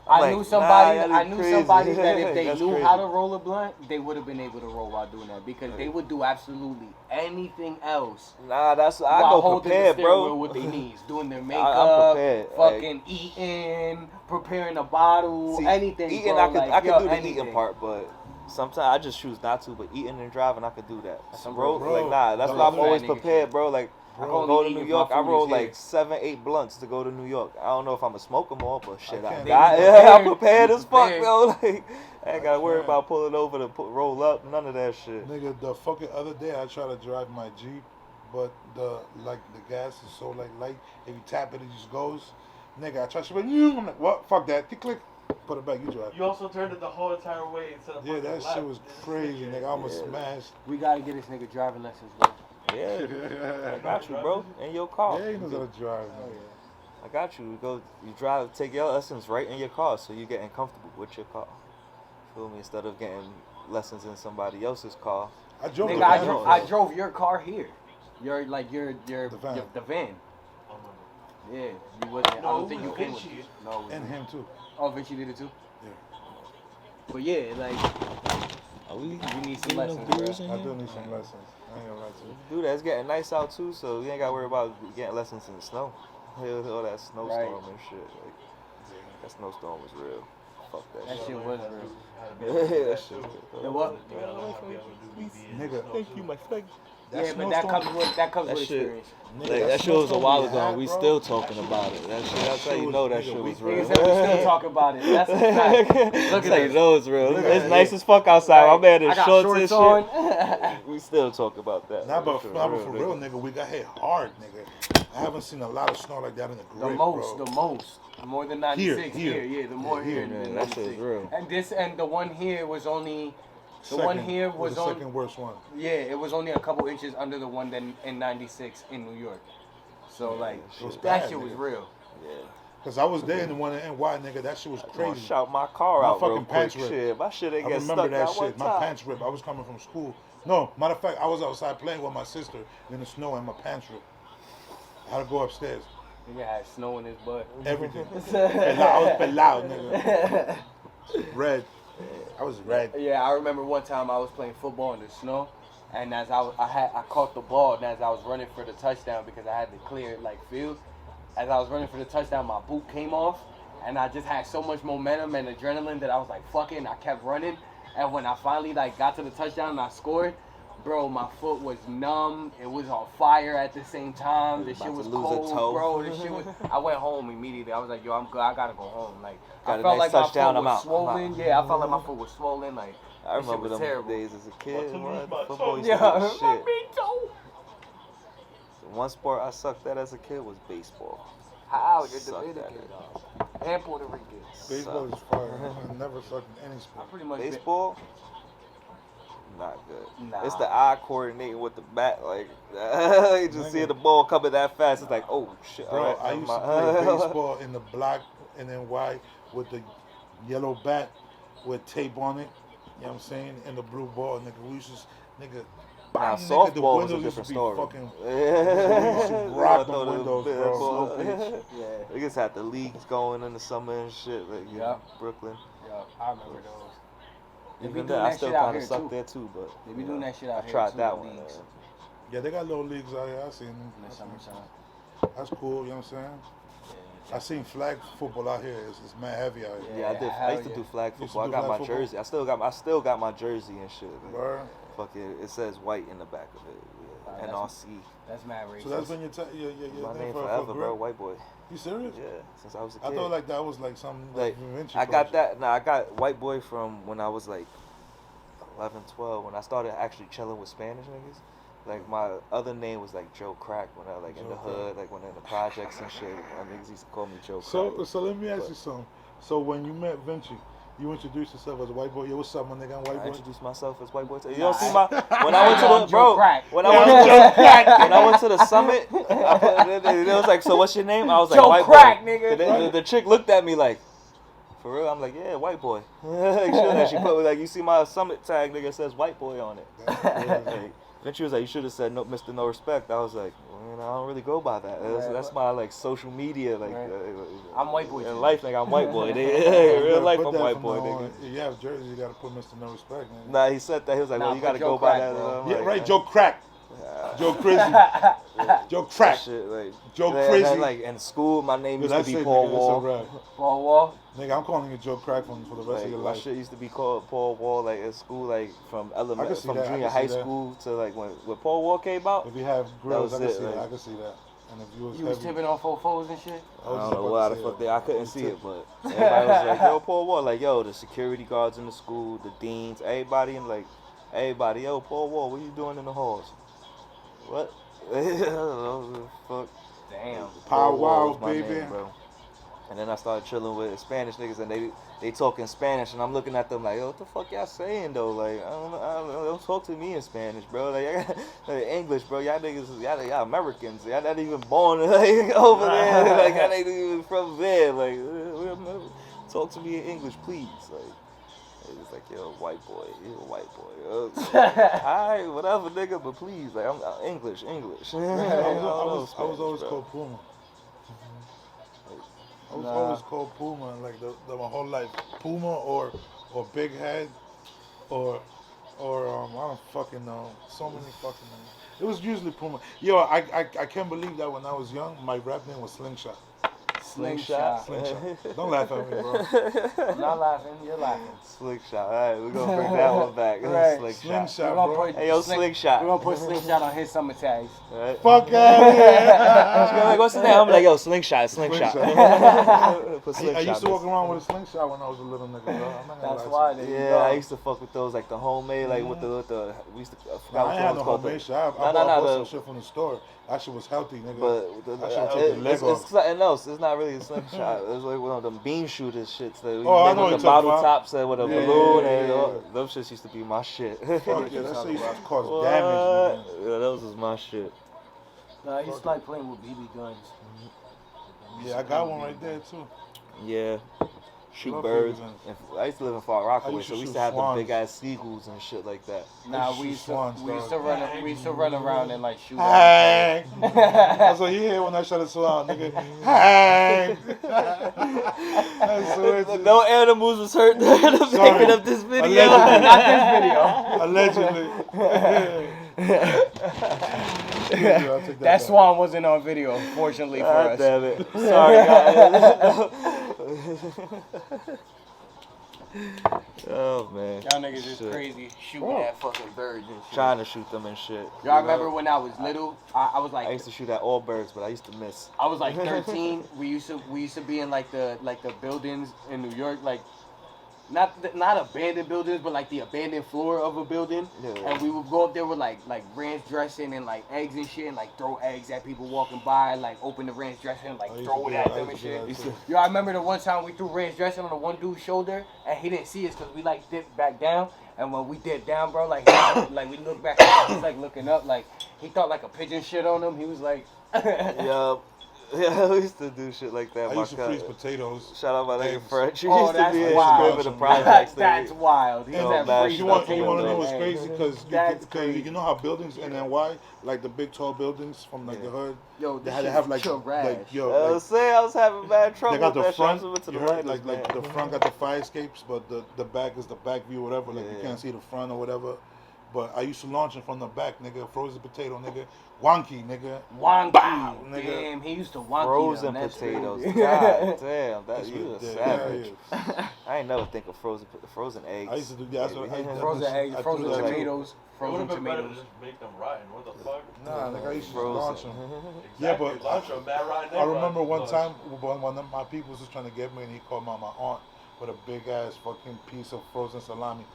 S3: I'm
S2: I
S3: like,
S2: knew somebody.
S3: nah,
S2: I
S3: y'all
S2: knew
S3: crazy.
S2: somebody that if they
S3: That's
S2: knew
S3: crazy.
S2: how to roll a blunt, they would have been able to roll while doing that because they would do absolutely anything else
S3: Nah, I
S2: while
S3: go
S2: holding the
S3: prepared,
S2: steering wheel
S3: bro.
S2: with their knees, doing their
S3: I'm
S2: makeup,
S3: prepared,
S2: fucking eating, preparing a bottle,
S3: See,
S2: anything.
S3: Eating,
S2: bro,
S3: I could
S2: like, yo,
S3: do the
S2: anything.
S3: eating part, but sometimes I just choose not to. But eating and driving, I could do that.
S2: Some
S3: Bro,
S4: bro,
S3: like nah, that's
S4: the
S3: why I'm
S4: other
S3: always
S2: nigga
S3: prepared,
S2: shit.
S3: bro. Like
S2: I
S3: I
S2: can only
S3: go to
S2: eat
S3: New
S2: if
S3: York,
S2: my
S3: I
S2: food
S3: roll
S2: is here.
S3: like 7-8 blunts to go to New York. I don't know if I'm gonna smoke them all, but shit,
S4: I can't.
S3: I'm prepared
S2: You
S3: as fuck,
S2: prepared.
S3: yo. Like I ain't gotta worry
S4: can't.
S3: about pulling over to roll up, none of that shit.
S4: Nigga, the fucking other day I tried to drive my Jeep, but the gas is so like light. If you tap it, it just goes. Nigga, I tried to I'm like, what? Fuck that. Click. Put it back. You drive.
S5: You also turned it the whole entire way instead of
S4: Yeah,
S5: fucking
S4: that
S5: left.
S4: shit was crazy, nigga. I almost
S3: Yeah.
S4: smashed.
S2: We gotta get this nigga driving lessons, bro.
S3: Yeah, I got you, bro. In your car.
S4: Yeah, he knows how to drive. Nigga.
S3: I got you. You drive, take your lessons right in your car, so you're getting comfortable with your car. Feel me? Instead of getting lessons in somebody else's car.
S4: I drove
S2: Nigga,
S4: the
S2: I
S4: van.
S2: drove, I drove your car here. Your
S4: The van.
S2: the van.
S5: Oh, no.
S2: Yeah, you wasn't. I
S5: No,
S2: don't think you came with
S5: Vinci.
S2: it. No, it was
S4: And
S2: me.
S4: him too.
S2: Oh, Vinci did it too.
S4: Yeah.
S2: But yeah, like you need some lessons, bro.
S4: I do need some lessons. I ain't gonna lie to you.
S3: Dude, that's getting nice out too, so you ain't gotta worry about getting lessons in the snow. All that snowstorm
S2: Right.
S3: and shit. Like, that snowstorm was real. Fuck that,
S2: That
S3: shit.
S2: shit was real.
S3: Yeah, that shit.
S2: The what?
S5: You gotta learn how to be able to do BBs.
S4: Nigga,
S3: Thank you, my friend.
S2: Yeah, but that comes with
S3: That
S2: experience.
S3: Like,
S4: Nigga,
S3: that shit was a
S4: snowstorm
S3: while
S4: we
S3: ago,
S4: had,
S3: and we
S4: bro.
S3: still talking about it. That shit, that's how you know that shit was real.
S2: Niggas said we still talk about it. That's a fact. Look
S3: That's
S2: at
S3: how you
S2: this.
S3: know it's real.
S4: Look
S3: It's
S4: at
S3: nice
S4: it.
S3: as fuck outside. My man in
S2: I got
S3: shorts and
S2: shorts
S3: shit.
S2: on.
S3: We still talk about that.
S4: Nah, but
S3: For
S4: for real, nigga, we got hit hard, nigga. I haven't seen a lot of snow like that in the
S2: The
S4: great,
S2: most,
S4: bro.
S2: the most. More than 96
S4: Here.
S2: Yeah, the more
S4: Yeah,
S2: here
S4: here,
S2: than
S3: man, that shit
S2: 96.
S3: is real.
S2: And the one here was only the one here was
S4: the
S2: on.
S4: second worst one.
S2: Yeah, it was only a couple inches under the one that in 96 in New York. So like
S4: It was
S2: that
S4: bad,
S2: shit was
S4: nigga.
S2: real.
S3: Yeah.
S4: Cause I was there in the one in NY, nigga. That shit was
S3: I'm gonna
S4: crazy.
S3: shout my car
S4: My
S3: out real
S4: fucking
S3: quick.
S4: pants ripped.
S3: Shit, my shit ain't
S4: I
S3: get
S4: remember
S3: stuck
S4: that
S3: that one
S4: shit. My
S3: time.
S4: pants ripped. I was coming from school. No, matter of fact, I was outside playing with my sister in the snow and my pants ripped. I had to go upstairs.
S2: Nigga had snow in his butt.
S4: Everything. I was pelado, nigga. Red. I was red.
S2: Yeah, I remember one time I was playing football in the snow, and as I caught the ball, and as I was running for the touchdown because I had to clear like field. As I was running for the touchdown, my boot came off, and I just had so much momentum and adrenaline that I was like, "Fuck it!" And I kept running, and when I finally like got to the touchdown and I scored, bro, my foot was numb. It was on fire at the same time. The
S3: About
S2: shit
S3: to
S2: was
S3: lose a
S2: cold,
S3: toe.
S2: bro. This shit was. I went home immediately. I was like, "Yo, I'm good. I gotta go home." Like
S3: Got
S2: I
S3: a
S2: felt
S3: nice
S2: like my
S3: touchdown,
S2: foot
S3: I'm
S2: was
S3: out.
S2: swollen.
S3: I'm out.
S2: Yeah, I felt like my foot was swollen. Like
S3: I
S2: That shit
S3: remember
S2: was
S3: them
S2: terrible.
S3: days as a kid.
S5: to
S3: What?
S5: lose my
S3: Football
S5: toe.
S3: used to
S2: Yeah,
S3: be the shit.
S2: me too.
S3: One sport I sucked at as a kid was baseball.
S2: How? You're
S3: Sucked at
S2: Dominican,
S3: it.
S2: dog. And Puerto Rican.
S4: Baseball is fire. I never sucked in any
S2: I
S4: sport.
S2: pretty much
S3: Baseball, not good.
S2: Nah.
S3: It's the eye coordinating with the bat, like you just
S4: Nigga.
S3: see the ball coming that fast. It's like, oh shit.
S4: Bro,
S3: all right,
S4: I
S3: never
S4: used to
S3: mind.
S4: play baseball in the black and then white with the yellow bat with tape on it. You know what I'm saying? And the blue ball, nigga. We used to, nigga.
S3: Now
S4: bang, nigga, the
S3: softball was a
S4: windows used to
S3: different
S4: be
S3: story.
S4: fucking.
S3: Yeah.
S4: We used to
S3: You
S4: rock
S3: throw
S4: them
S3: the
S4: windows,
S3: big
S4: bro.
S3: ball.
S4: Slow pitch.
S2: Yeah.
S3: They just had the leagues going in the summer and shit, like
S2: Yeah.
S3: Brooklyn.
S2: Yeah, I remember those. They be
S3: Even
S2: doing
S3: then, I
S2: that
S3: still
S2: shit out
S3: kind
S2: here
S3: of sucked
S2: too.
S3: there too, but
S2: They be
S3: you
S2: doing
S3: know,
S2: that shit out
S3: I
S2: here
S3: tried
S2: too,
S3: that
S2: the
S3: one.
S2: leagues.
S4: Yeah, they got little leagues out here. I seen them.
S2: In the summertime.
S4: That's cool. You know what I'm saying? I seen flag football out here. It's mad heavy out here.
S3: Yeah, I did. I
S2: hell
S3: used to
S2: yeah.
S3: do flag
S4: You used to
S3: football. I
S4: do
S3: got
S4: flag
S3: my
S4: football?
S3: jersey. I still got my jersey and shit. Like,
S4: Word.
S3: fuck it. It says white in the back of it. Yeah.
S2: that's-
S3: NRC.
S2: That's mad racist.
S4: So that's when your
S3: My name
S4: for
S3: forever,
S4: grip?
S3: bro. White boy.
S4: You serious?
S3: Yeah, since I was a kid.
S4: I thought like that was like something
S3: Like,
S4: Vinci
S3: I got
S4: project.
S3: that. Nah, I got white boy from when I was like 11, 12. When I started actually chilling with Spanish niggas. Like my other name was like Joe Crack when I like in the
S4: Joe
S3: hood, like when in the projects and shit. My niggas used to call me Joe Crack.
S4: So let me ask you something. So when you met Vinci, you introduced yourself as a white boy. Yo, what's up, my nigga? I'm white
S3: I
S4: boy.
S3: introduced myself as white boy. You
S2: Nah,
S3: don't see my when I went to
S2: I'm
S3: the
S2: Joe
S3: bro
S2: Crack.
S3: when I went to when I went to the summit. I put, it was like, so what's your name? I was like,
S2: Joe
S3: white
S2: Crack,
S3: boy.
S2: nigga.
S3: The chick looked at me like, for real? I'm like, yeah, white boy. She put me like, you see my summit tag, nigga, it says white boy on it. Like, then she was like, you should have said no, Mr. No Respect. I was like, well, you know, I don't really go by that. That's my like social media, like.
S2: Right. I'm white boy.
S3: In life, nigga, I'm white boy. In real life, I'm white boy, nigga.
S4: If you have jerseys, you gotta put Mr. No Respect, man.
S3: Nah, he said that. He was like,
S2: Nah,
S3: well, you
S2: put
S3: gotta
S2: Joe
S3: go by
S2: Crack,
S3: that.
S2: bro.
S3: I'm
S4: Yeah,
S3: like,
S4: right, Joe Crack. Joe Crazy. Joe Crack.
S3: Shit, like,
S4: Joe
S3: and
S4: Crazy.
S3: then, like in school, my name used to
S4: That's
S3: be
S4: it,
S3: Paul
S4: nigga,
S3: Wall.
S4: that's a wrap.
S2: Paul Wall.
S4: Nigga, I'm calling you Joe Crack for the rest
S3: Like,
S4: of your
S3: my
S4: life.
S3: shit used to be called Paul Wall, like at school, like from
S4: I can see
S3: from
S4: that, I
S3: junior
S4: can see
S3: high
S4: that.
S3: school to like when Paul Wall came out.
S4: If you have grills, I
S3: was
S4: can
S3: it,
S4: see that.
S3: like-
S4: I can see that. And if you was
S2: You was
S4: heavy,
S2: tipping on fofos and shit.
S3: I
S4: was
S3: don't
S4: just
S3: know
S4: about
S3: why
S4: to
S3: the
S4: say
S3: fuck
S4: that.
S3: they. I couldn't see it, but everybody was like, "Yo, Paul Wall." Like, yo, the security guards in the school, the deans, everybody, and like, everybody, yo, Paul Wall, what you doing in the halls? What? I don't know, fuck.
S2: Damn.
S4: Pow
S3: Paul Wall
S4: wow,
S3: was my
S4: baby.
S3: name, bro. And then I started chilling with Spanish niggas, and they talking Spanish, and I'm looking at them like, yo, what the fuck y'all saying though? Like, I don't know, don't talk to me in Spanish, bro. Like, like English, bro. Y'all niggas, y'all Americans. Y'all not even born like over there. Like, y'all ain't even from there. Like, talk to me in English, please. Like, it's like, yo, white boy, you a white boy. Alright, whatever, nigga, but please, like, I'm English.
S4: I
S3: I
S4: was
S3: Spanish,
S4: always
S3: bro.
S4: called Puma. I was
S2: Nah.
S4: always called Puma, like my whole life. Puma or Big Head or I don't fucking know. So many fucking names. It was usually Puma. Yo, I can't believe that when I was young, my rap name was Slingshot.
S2: Slingshot.
S4: Slingshot. Don't laugh at me, bro.
S2: I'm not laughing. You're laughing.
S3: Slingshot. All right, we're gonna bring that one back.
S2: Right.
S3: Slingshot.
S4: Slingshot,
S2: We're gonna
S4: bro.
S2: put
S3: Hey, yo, Slingshot.
S2: We're gonna put Slingshot on his summer tags.
S3: All right.
S4: Fuck out of here.
S3: Like, what's his name? I'm like, yo, Slingshot. Put
S4: I
S3: Slingshot.
S4: used to walk around with a slingshot when I was a little nigga, bro. I'm not gonna
S2: That's
S4: lie
S2: why
S4: to you.
S2: they
S3: Yeah, I used to fuck with those, like the homemade, like with the we used to. I
S4: Nah,
S3: forgot
S4: I
S3: what
S4: ain't had
S3: those
S4: no
S3: called.
S4: homemade shit. I
S3: No,
S4: bought
S3: the-
S4: some shit from the store. That shit was healthy, nigga.
S3: But
S4: That shit took the leg
S3: it's
S4: off.
S3: something else. It's not really a slingshot. It's like one of them beam shooters shits that we
S4: Oh, I
S3: make
S4: know
S3: with
S4: what
S3: the
S4: you're talking
S3: bottle
S4: about.
S3: tops and with a
S4: Yeah,
S3: balloon
S4: yeah,
S3: and
S4: yeah,
S3: all,
S4: yeah.
S3: those shits used to be my shit.
S4: Fuck yeah, that shit used to cause
S3: What?
S4: damage, nigga.
S3: Yeah, those was my shit.
S2: Nah, I used to like playing with BB guns.
S4: Yeah, I got one right there too.
S3: Yeah. Shoot
S4: Love
S3: birds.
S4: baby guns.
S3: And I used to live in Far Rockaway,
S4: used to
S3: so we used
S4: shoot
S3: to have the
S4: swans.
S3: big ass seagulls and shit like that.
S2: Nah,
S4: shoot
S2: we used to
S4: swans,
S2: we used
S4: dog.
S2: to run around and like shoot.
S4: Hey! That's what you hear when I shut a swan, nigga. Hey! That's what it is.
S3: No animals was hurt during the
S4: Sorry.
S3: making of this video.
S4: Allegedly.
S2: Not this video.
S4: Allegedly. I'll take
S2: That
S4: back.
S2: swan wasn't on video, fortunately for
S3: God
S2: us.
S3: damn it. Sorry, guys. Oh, man.
S2: Y'all niggas is
S3: Shit.
S2: crazy shooting at fucking birds and shit.
S3: Trying to shoot them and shit.
S2: Y'all remember when I was little? I was like
S3: I used to shoot at all birds, but I used to miss.
S2: I was like 13. We used to be in like the buildings in New York, like not abandoned buildings, but like the abandoned floor of a building.
S3: Yeah.
S2: And we would go up there with like ranch dressing and like eggs and shit, and like throw eggs at people walking by, like open the ranch dressing, and, like throw it at them and shit. Yo, I remember the one time we threw ranch dressing on the one dude's shoulder, and he didn't see us because we like dipped back down. And when we dipped down, bro, like like we looked back, he's like looking up, like he thought like a pigeon shit on him. He was like,
S3: Yup. Yeah, we used to do shit like that.
S4: I used to freeze potatoes.
S3: Shout out my nigga
S4: eggs.
S3: French. He
S2: Oh,
S3: used to
S2: that's
S3: be in
S2: wild.
S3: the projects.
S2: That's wild. He's
S3: No,
S2: that
S3: bad
S2: freeze
S3: shit.
S4: You want to
S2: potato
S4: know what's
S2: thing.
S4: crazy? Because
S2: That's crazy.
S4: you know how buildings in NY, like the big tall buildings from like the hood,
S2: Yo,
S4: they
S2: this
S4: had to
S2: shit
S4: have
S2: is
S4: like
S2: trash.
S4: like yo,
S3: I
S4: like,
S3: was saying, I was having bad trouble
S4: they got
S3: with
S4: the
S3: that
S4: front,
S3: shit. I went to
S4: you
S3: the
S4: heard,
S3: lighters,
S4: like
S3: man.
S4: the front got the fire escapes, but the back is the back view, whatever. Like you
S3: Yeah.
S4: can't see the front or whatever. But I used to launch it from the back, nigga. Frozen potato, nigga. Wonky, nigga.
S2: Wonky.
S4: Bow, nigga.
S2: Damn, he used to wonky
S3: Frozen
S2: them. That's
S3: potatoes.
S2: crazy.
S3: God damn,
S4: That's
S3: you a
S4: what they-
S3: savage.
S4: yeah.
S3: I ain't never think of frozen eggs.
S4: I used to do that's what I
S2: Frozen eggs,
S4: I
S2: frozen
S4: threw that too.
S2: tomatoes,
S5: It would
S2: frozen
S5: have been better to
S2: tomatoes.
S5: just make them rotten. What the fuck?
S4: Nah, like I used to
S3: Frozen.
S4: launch them.
S5: Exactly.
S4: Yeah, but
S5: Launch them, mad rotten.
S4: I remember one
S5: Look.
S4: time when one of my people was trying to get me, and he called my aunt with a big ass fucking piece of frozen salami.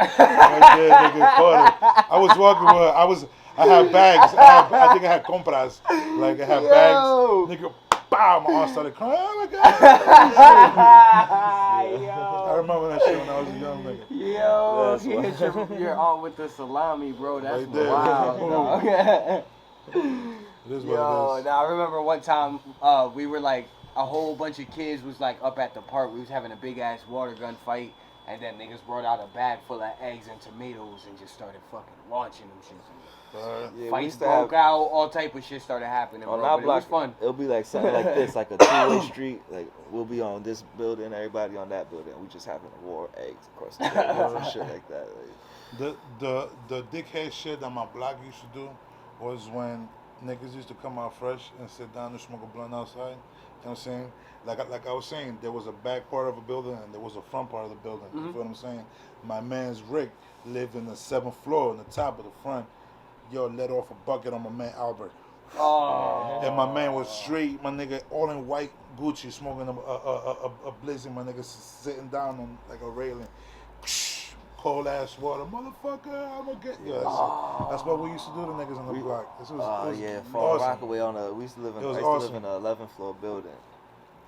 S4: Right there, nigga, caught it. I was walking with her. I had bags. I think I had compras. Like I had
S2: Yo.
S4: bags. Nigga, bow. My aunt started crying. Oh my god. I
S2: Yo,
S4: remember that shit when I was a young nigga.
S2: yo,
S3: That's
S2: he
S3: wild.
S2: hit your aunt with the salami, bro. That's
S4: Right there.
S2: wild. dog.
S4: It is what
S2: Yo,
S4: it is.
S2: now I remember one time we were like a whole bunch of kids was like up at the park. We was having a big ass water gun fight, and then niggas brought out a bag full of eggs and tomatoes and just started fucking launching them shit.
S3: Yeah, we
S2: Fights
S3: used to
S2: broke
S3: have
S2: out, all type of shit started happening, bro.
S3: on
S2: But
S3: our
S2: it
S3: block.
S2: was fun.
S3: It'll be like something like this, like a two-way street. Like we'll be on this building, everybody on that building. We just having a war of eggs across the building and shit like that. Like,
S4: The dickhead shit that my block used to do was when niggas used to come out fresh and sit down and smoke a blunt outside. You know what I'm saying? Like I was saying, there was a back part of a building and there was a front part of the building. You feel what I'm saying? My man's Rick lived in the 7th floor on the top of the front. Yo, let off a bucket on my man Albert.
S2: Oh.
S4: And my man was straight, my nigga, all in white Gucci, smoking a blizzard, my nigga sitting down on like a railing. Cold ass water, motherfucker, I'm gonna get you. That's what we used to do to niggas on the block. This was,
S3: oh
S4: it was
S3: yeah, Fall
S4: awesome.
S3: Rockaway on a. We used to live in.
S4: It was
S3: I used to
S4: awesome.
S3: live in an 11th floor building.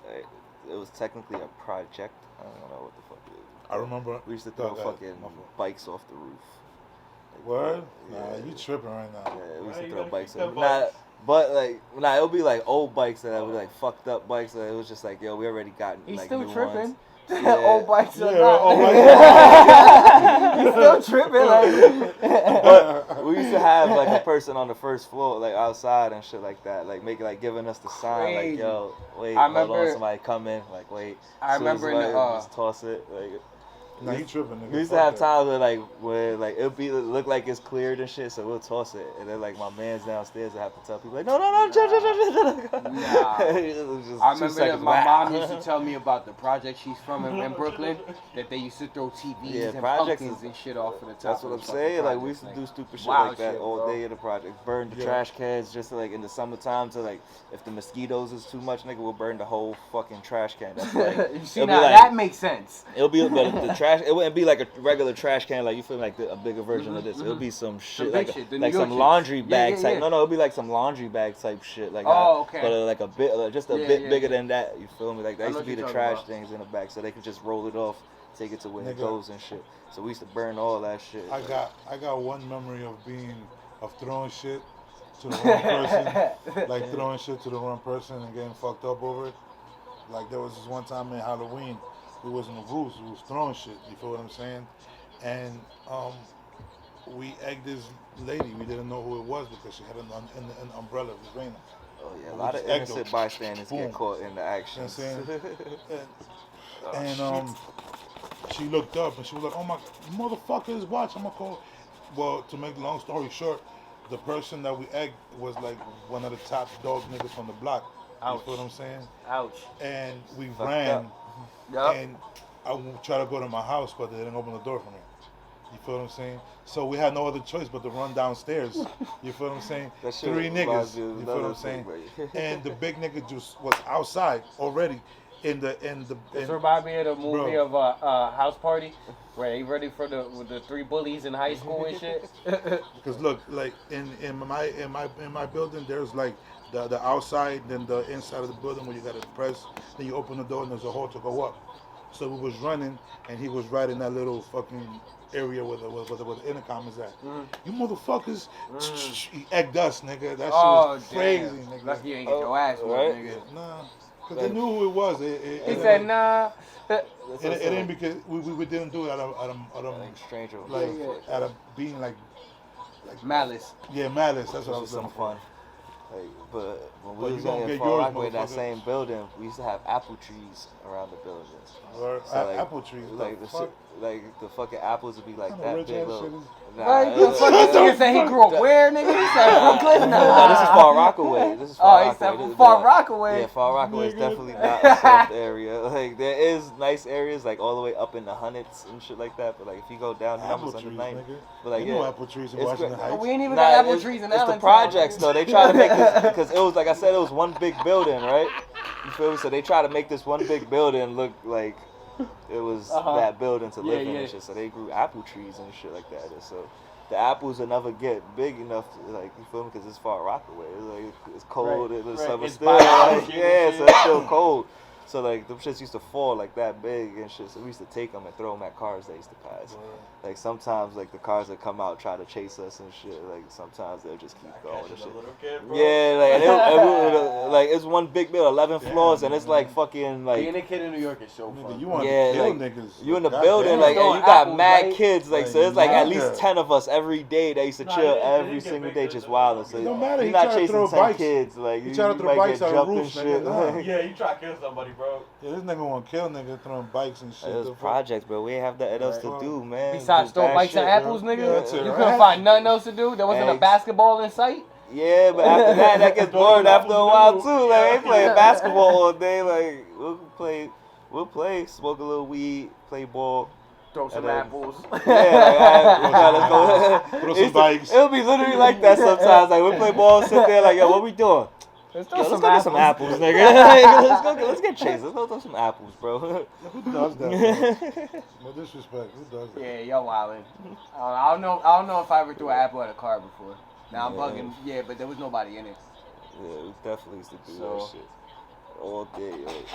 S3: Like, it was technically a project. I don't know what the fuck it is.
S4: I remember.
S3: We used to throw
S4: Go ahead,
S3: fucking
S4: my fault.
S3: bikes off the roof. Like,
S4: Word?
S3: Yeah.
S4: Nah, you tripping right now.
S3: Yeah, we used
S5: Right,
S3: to
S5: you
S3: throw
S5: gotta
S3: bikes.
S5: keep them
S3: Nah,
S5: bikes.
S3: but like, nah, it'll be like old bikes that would be like fucked up bikes. Like, it was just like, yo, we already got
S2: He's
S3: like
S2: still
S3: new
S2: tripping.
S3: ones. Yeah.
S2: Old bikes or
S4: Yeah,
S2: not.
S4: old
S2: He's still tripping. Like.
S3: But we used to have like a person on the first floor, like outside and shit like that, like making like giving us the sign,
S2: Crazy.
S3: like yo, wait,
S2: I
S3: hold on,
S2: remember-
S3: somebody coming, like wait.
S2: I
S3: Soon as
S2: remember in
S3: somebody
S2: the,
S3: just toss it, like.
S4: Nah, you tripping, nigga.
S3: We used to
S4: Fuck
S3: have
S4: that.
S3: times where like it'll look like it's cleared and shit, so we'll toss it, and then like my man's downstairs, I have to tell people like no, chill.
S2: Nah.
S3: It was just
S2: I
S3: 2
S2: remember that
S3: seconds.
S2: my mom used to tell me about the project she's from in Brooklyn, that they used to throw TVs
S3: Yeah,
S2: and
S3: projects
S2: pumpkins
S3: is-
S2: and shit off of the top.
S3: That's
S2: of
S3: what
S2: the
S3: I'm
S2: fucking
S3: saying. Like we used
S2: projects,
S3: to do stupid shit
S2: wild
S3: like that
S2: shit,
S3: all
S2: bro.
S3: day in the project. Burn the
S4: Yeah.
S3: trash cans just to, like in the summertime to like if the mosquitoes is too much, nigga, we'll burn the whole fucking trash can. That's like
S2: You see
S3: it'll be
S2: now
S3: like-
S2: that makes sense.
S3: it'll be but the trash. It wouldn't be like a regular trash can. Like you feel like a bigger version of this. It'll be some shit
S2: big
S3: like
S2: shit, the
S3: like
S2: New York
S3: some
S2: shits.
S3: laundry
S2: Yeah,
S3: bag
S2: yeah,
S3: type.
S2: yeah.
S3: No, it'll be like some laundry bag type shit. Like
S2: Oh, okay.
S3: but like a bit, just a
S2: Yeah,
S3: bit
S2: yeah,
S3: bigger
S2: yeah.
S3: than that. You feel me? Like that
S2: I
S3: used
S2: know
S3: to be
S2: what
S3: the
S2: you're
S3: trash
S2: talking
S3: things in the back, so they could just roll it off, take it to where it
S4: Nigga.
S3: goes and shit. So we used to burn all that shit.
S4: I got one memory of throwing shit to the wrong person, like throwing shit to the wrong person and getting fucked up over it. Like there was this one time in Halloween, we was in the roofs, we was throwing shit. You feel what I'm saying? And we egged this lady. We didn't know who it was because she had an umbrella. It was raining.
S3: Oh yeah, a
S4: We
S3: lot of
S4: just egged
S3: innocent
S4: them.
S3: bystanders
S4: Boom.
S3: get caught in the
S4: You know
S3: action.
S4: what I'm saying?
S3: Oh,
S4: And she looked up and she was like, "Oh my motherfucker is watching." I'm gonna call. Well, to make the long story short, the person that we egged was like one of the top dog niggas from the block.
S2: Ouch.
S4: You feel what I'm saying?
S2: Ouch.
S4: And we
S3: Fucked
S4: ran,
S2: Yup.
S4: and I tried to go to my house, but they didn't open the door for me. You feel what I'm saying? So we had no other choice but to run downstairs. You feel what I'm saying?
S3: That shit
S4: 3
S3: reminds
S4: niggas.
S3: me of
S4: You feel what
S3: another
S4: I'm saying?
S3: thing, bro.
S4: And the big nigga just was outside already.
S2: This remind me of the movie
S4: Bro.
S2: of House Party, where he ready for with the three bullies in high school and shit.
S4: Because look, like in my building, there's like the outside, then the inside of the building where you gotta press. Then you open the door and there's a hole to go up. So we was running, and he was right in that little fucking area where the intercom is at. You motherfuckers, he egged us, nigga. That shit was crazy, nigga.
S2: Lucky you ain't get your ass whooped,
S3: right?
S2: nigga.
S4: Nah, because they knew who it was.
S2: He said, nah.
S4: It ain't because we didn't do it out of
S3: Like stranger.
S4: like out of being like
S2: Malice.
S4: yeah, malice. That's what I
S3: This
S4: was
S3: is some
S4: looking for.
S3: fun. Like, but when
S4: Well,
S3: we
S4: you
S3: was
S4: gonna
S3: in
S4: get
S3: Far
S4: yours,
S3: Rockaway, that
S4: motherfucker.
S3: same building, we used to have apple trees around the building.
S4: Or
S3: So, like,
S4: apple trees.
S3: Like the shit, like the fucking apples would be like
S4: Kinda
S3: that
S4: rich
S3: big.
S4: ass
S3: Little,
S4: shit is-
S2: Right, the fuck this nigga said he grew up where, nigga? He said Brooklyn?
S3: Nah, this is Far Rockaway. This is Far
S2: Oh, he
S3: Rockaway.
S2: said
S3: This
S2: from
S3: is
S2: Far
S3: not-
S2: Rockaway.
S3: Yeah, Far Rockaway is
S4: Nigga.
S3: definitely not a soft area. Like there is nice areas like all the way up in the hundreds and shit like that. But like if you go down the
S4: Apple
S3: numbers under
S4: trees,
S3: 90,
S4: nigga.
S3: but like
S4: You
S3: yeah,
S4: know apple trees in
S3: it's
S4: Washington
S3: great.
S4: Heights.
S2: We ain't even
S3: Nah,
S2: got apple
S3: it's,
S2: trees in
S3: it's the
S2: Allentown.
S3: projects though. They try to make this because it was like I said, it was one big building, right? You feel me? So they try to make this one big building look like it was that building to live in and shit. So they grew apple trees and shit like that. And so the apples will never get big enough to, like, you feel me? Because it's Far Rockaway. It's like it's cold in the summer
S2: It's
S3: still.
S2: biology
S3: Like,
S2: and
S3: yeah,
S2: shit.
S3: so it's still cold. So like them shits used to fall like that big and shit. So we used to take them and throw them at cars they used to pass. Like sometimes like the cars that come out try to chase us and shit. Like sometimes they'll just keep going and
S5: Catching
S3: shit.
S5: a little kid, bro.
S3: Yeah, like like it's one big building, 11 floors, and it's like fucking like
S2: Being a kid in New York is so
S4: Nigga,
S2: fun.
S4: you want
S3: yeah,
S4: to kill
S3: like
S4: niggas.
S3: you in the
S4: God
S3: building,
S4: damn.
S3: like and
S2: Throwing
S3: you got
S2: apples,
S3: mad
S2: right?
S3: kids, like
S4: Like,
S3: so it's like at
S4: nigga.
S3: least 10 of us every day that used to
S5: Nah,
S3: chill
S5: they
S3: every
S5: didn't get
S3: single
S5: bigger
S3: day just
S5: than
S3: wilding.
S5: that.
S3: So
S4: It don't matter,
S3: you're
S4: he
S3: not
S4: tried to
S3: chasing
S4: throw
S3: 10
S4: bikes.
S3: kids, like
S4: He
S3: you,
S4: tried to
S3: you
S4: throw
S3: might
S4: bikes
S3: get
S4: on the
S3: jumped
S4: roof,
S3: and shit.
S4: nigga. Nah.
S3: Like,
S5: Yeah, you try to kill somebody, bro.
S4: Yeah, this nigga want to kill nigga throwing bikes and shit.
S3: it was
S4: The fuck?
S3: projects, bro. We ain't have nothing else to
S4: Right.
S3: do, man.
S2: Besides
S3: Do
S2: throw
S3: bad
S2: bikes and
S3: shit,
S2: apples,
S3: bro.
S2: nigga?
S4: Yeah, that's it,
S2: You
S4: right?
S2: couldn't find nothing else to do? There wasn't a
S3: Eggs.
S2: basketball in sight?
S3: Yeah, but after that gets boring after a while too. Like ain't playing basketball all day. Like we'll play, smoke a little weed, play ball.
S2: Throw some
S3: And then-
S2: apples.
S3: Yeah, let's go.
S4: Throw some bikes.
S3: It'll be literally like that sometimes. Like we play ball, sit there, like yo, what we doing?
S2: Let's
S3: Yo,
S2: throw
S3: let's
S2: some
S3: go get some
S2: apples.
S3: apples, nigga. let's get chased. Let's go throw some apples, bro.
S4: Who does that, bro? No disrespect. Who does that?
S2: Yeah, yo wildin'. I don't know if I ever threw an apple at a car before. Now I'm
S3: Yeah.
S2: bugging. Yeah, but there was nobody in it.
S3: Yeah, we definitely used to do
S2: So-
S3: that shit all day. Like,